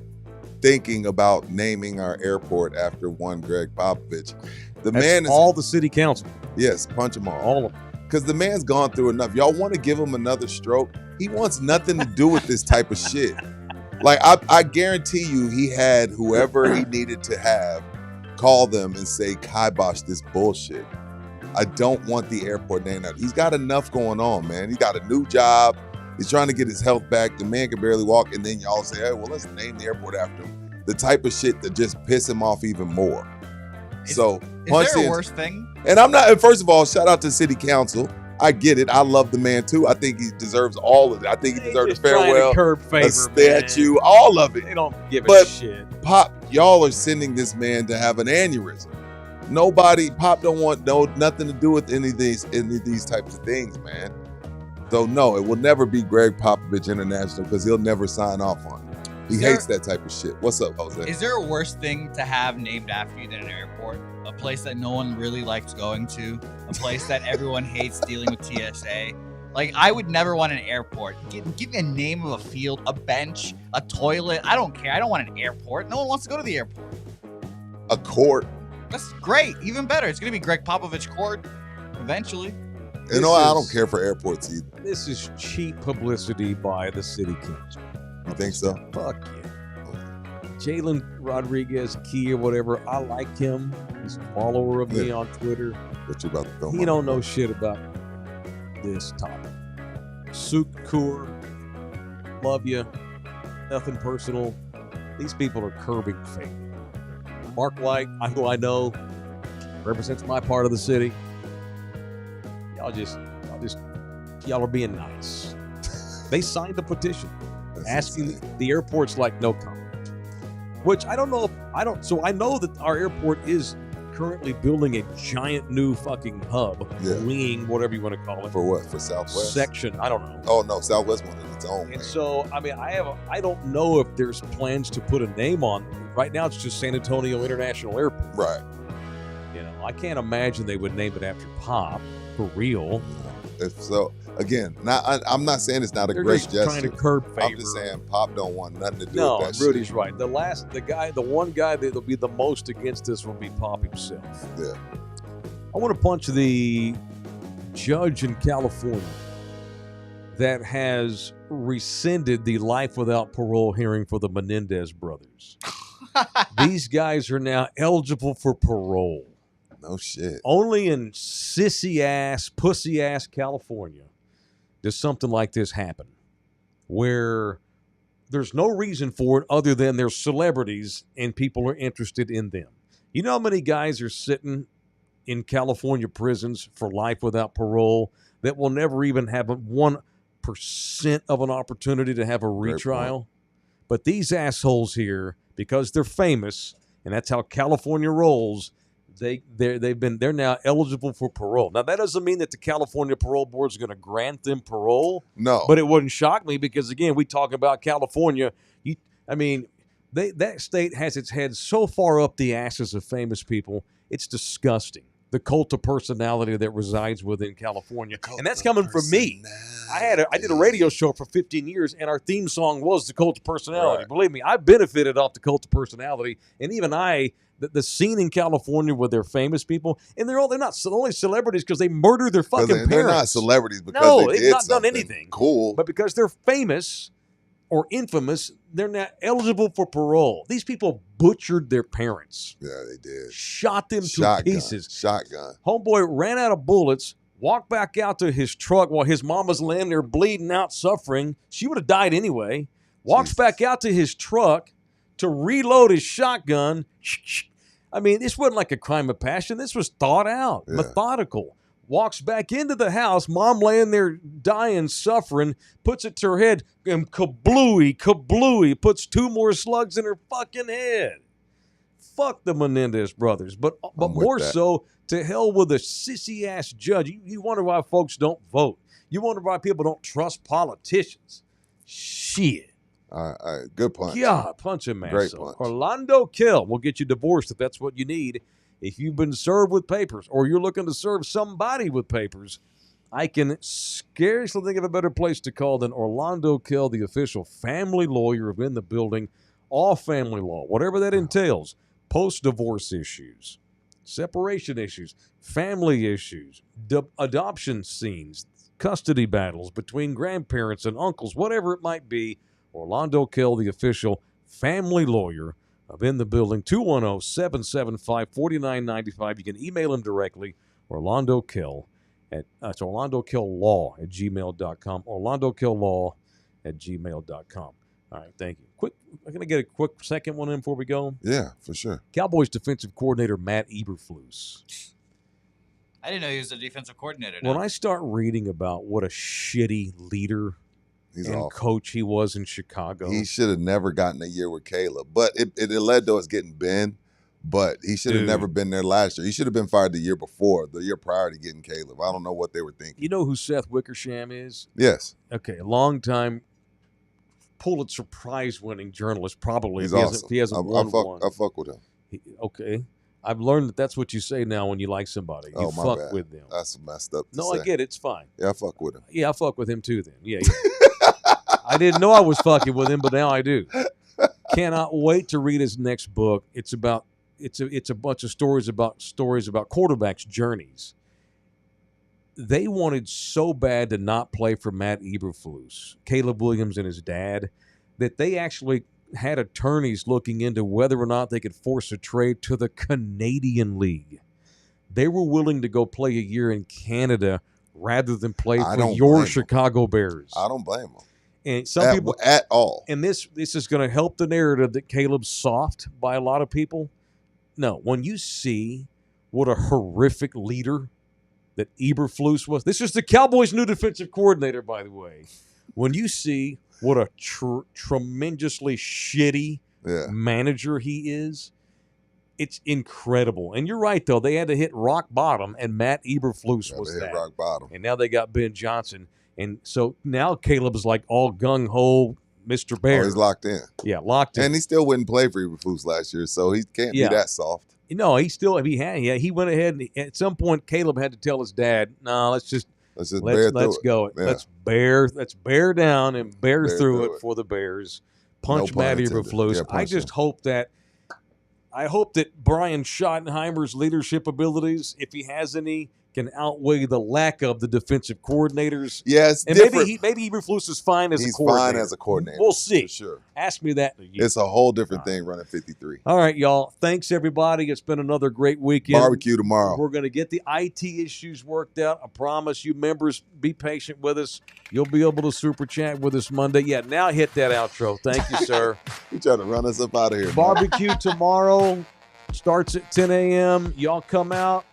thinking about naming our airport after one Greg Popovich. The man is all the city council. Yes, punch them all. All of them. Because the man's gone through enough. Y'all want to give him another stroke? He wants nothing to do with this type of shit. Like, I guarantee you he had whoever he needed to have call them and say, kibosh this bullshit. I don't want the airport named out. He's got enough going on, man. He got a new job. He's trying to get his health back. The man can barely walk. And then y'all say, hey, well, let's name the airport after him. The type of shit that just piss him off even more. Is there a worse thing? And I'm not, first of all, shout out to city council. I get it. I love the man too. I think he deserves all of it. I think he deserves a farewell, a statue, all of it. They don't give a shit. Pop, y'all are sending this man to have an aneurysm. Pop don't want nothing to do with any of these types of things, man. So no, it will never be Greg Popovich International because he'll never sign off on it. He hates that type of shit. What's up, Jose? Is there a worse thing to have named after you than an airport? A place that no one really likes going to? A place that everyone hates dealing with TSA? Like, I would never want an airport. Give me a name of a field, a bench, a toilet. I don't care. I don't want an airport. No one wants to go to the airport. A court. That's great. Even better. It's going to be Greg Popovich Court eventually. I don't care for airports either. This is cheap publicity by the city council. You think so? Fuck yeah. Jalen Rodriguez, Key or whatever, I like him. He's a follower of me on Twitter. What you about to film? He don't know shit about this topic. Souk Kaur, love you. Nothing personal. These people are curbing faith. Mark White, who I know, represents my part of the city. Y'all are being nice. They signed a petition asking the airport's like no comment. Which I don't know. So I know that our airport is currently building a giant new fucking hub, wing, whatever you want to call it. For what? For Southwest? Section, I don't know. Oh, no, Southwest wanted its own. And so, I mean, I don't know if there's plans to put a name on. Right now, it's just San Antonio International Airport. Right. You know, I can't imagine they would name it after Pop, for real. If so, again, I'm not saying it's not a They're great just gesture. trying to curb favor. I'm just saying Pop don't want nothing to do No, with that Rudy's shit. right. The one guy that'll be the most against this will be Pop himself. Yeah. I want to punch the judge in California that has rescinded the life without parole hearing for the Menendez brothers. These guys are now eligible for parole. No shit. Only in sissy-ass, pussy-ass California does something like this happen, where there's no reason for it other than they're celebrities and people are interested in them. You know how many guys are sitting in California prisons for life without parole that will never even have 1% of an opportunity to have a retrial? But these assholes here, because they're famous, and that's how California rolls, they're now eligible for parole. Now that doesn't mean that the California Parole Board is going to grant them parole. No, but it wouldn't shock me because again, we talk about California. That state has its head so far up the asses of famous people, it's disgusting. The cult of personality that resides within California, and that's coming from me. I did a radio show for 15 years, and our theme song was the cult of personality. Right. Believe me, I benefited off the cult of personality, and even the scene in California with their famous people, and they're not only celebrities because they murder their fucking parents. They're not celebrities because they've not done anything cool, but because they're famous or infamous, they're not eligible for parole. These people butchered their parents. Yeah, they did. Shot them to pieces. Shotgun. Homeboy ran out of bullets, walked back out to his truck while his mama's laying there bleeding out, suffering. She would have died anyway. Walks back out to his truck to reload his shotgun. I mean, this wasn't like a crime of passion. This was thought out, methodical. Walks back into the house, mom laying there dying, suffering, puts it to her head, and kablooey, puts 2 more slugs in her fucking head. Fuck the Menendez brothers. But more so, to hell with a sissy-ass judge. You wonder why folks don't vote. You wonder why people don't trust politicians. Shit. Good punch. Yeah, punch him, man. Great punch. Orlando Kell will get you divorced if that's what you need. If you've been served with papers or you're looking to serve somebody with papers, I can scarcely think of a better place to call than Orlando Kell, the official family lawyer of In the Building. All family law, whatever that entails, post-divorce issues, separation issues, family issues, adoption scenes, custody battles between grandparents and uncles, whatever it might be. Orlando Kell, the official family lawyer of In the Building, 210-775-4995. You can email him directly, Orlando Kell it's orlandokilllaw@gmail.com, orlandokilllaw@gmail.com. All right, thank you. I'm going to get a quick second one in before we go. Yeah, for sure. Cowboys defensive coordinator Matt Eberflus. I didn't know he was a defensive coordinator. When I start reading about what a shitty leader and coach he was in Chicago. He should have never gotten a year with Caleb. But it led to us getting Ben. But he should have never been there last year. He should have been fired the year prior to getting Caleb. I don't know what they were thinking. You know who Seth Wickersham is? Yes. Okay, a long-time Pulitzer Prize-winning journalist, probably. He's awesome. He hasn't won one. I fuck with him. Okay. I've learned that's what you say now when you like somebody. You fuck with them. That's messed up. No, I get it. It's fine. Yeah, I fuck with him. Yeah, I fuck with him too then. Yeah. I didn't know I was fucking with him, but now I do. Cannot wait to read his next book. It's a bunch of stories about quarterbacks' journeys. They wanted so bad to not play for Matt Eberflus, Caleb Williams and his dad, that they actually had attorneys looking into whether or not they could force a trade to the Canadian League. They were willing to go play a year in Canada rather than play for your Chicago Bears. I don't blame them. And some people at all. And this is going to help the narrative that Caleb's soft by a lot of people. No, when you see what a horrific leader that Eberflus was, this is the Cowboys' new defensive coordinator, by the way. When you see what a tremendously shitty manager he is, It's incredible. And you're right, though. They had to hit rock bottom, and Matt Eberflus was that. Rock bottom. And now they got Ben Johnson. And so now Caleb is like all gung-ho Mr. Bear. Oh, he's locked in. Yeah, locked in. And he still wouldn't play for Eberflus last year, so he can't be that soft. No, he still he went ahead and at some point Caleb had to tell his dad, no, let's go. Yeah. Let's bear down and bear through it for the Bears. Punch Matt Eberflus. Yeah, I just hope that Brian Schottenheimer's leadership abilities, if he has any, can outweigh the lack of the defensive coordinators. Yes, and maybe Eberflus is fine as a coordinator. He's fine as a coordinator. We'll see. For sure. Ask me that in a year. It's a whole different thing running 53. All right, y'all. Thanks, everybody. It's been another great weekend. Barbecue tomorrow. We're going to get the IT issues worked out. I promise you, members, be patient with us. You'll be able to super chat with us Monday. Yeah, now hit that outro. Thank you, sir. You trying to run us up out of here. Barbecue tomorrow starts at 10 a.m. Y'all come out.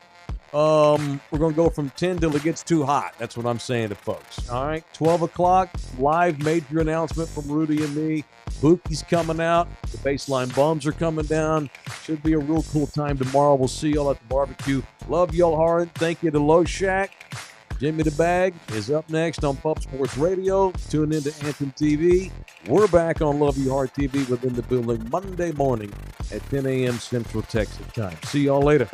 We're going to go from 10 till it gets too hot. That's what I'm saying to folks. All right, 12 o'clock, live major announcement from Rudy and me. Bookie's coming out. The Baseline Bums are coming down. Should be a real cool time tomorrow. We'll see y'all at the barbecue. Love y'all hard. Thank you to Loshak. Jimmy the Bag is up next on Pup Sports Radio. Tune into Anthem TV. We're back on Love You Hard TV within the building Monday morning at 10 a.m. Central Texas time. See y'all later.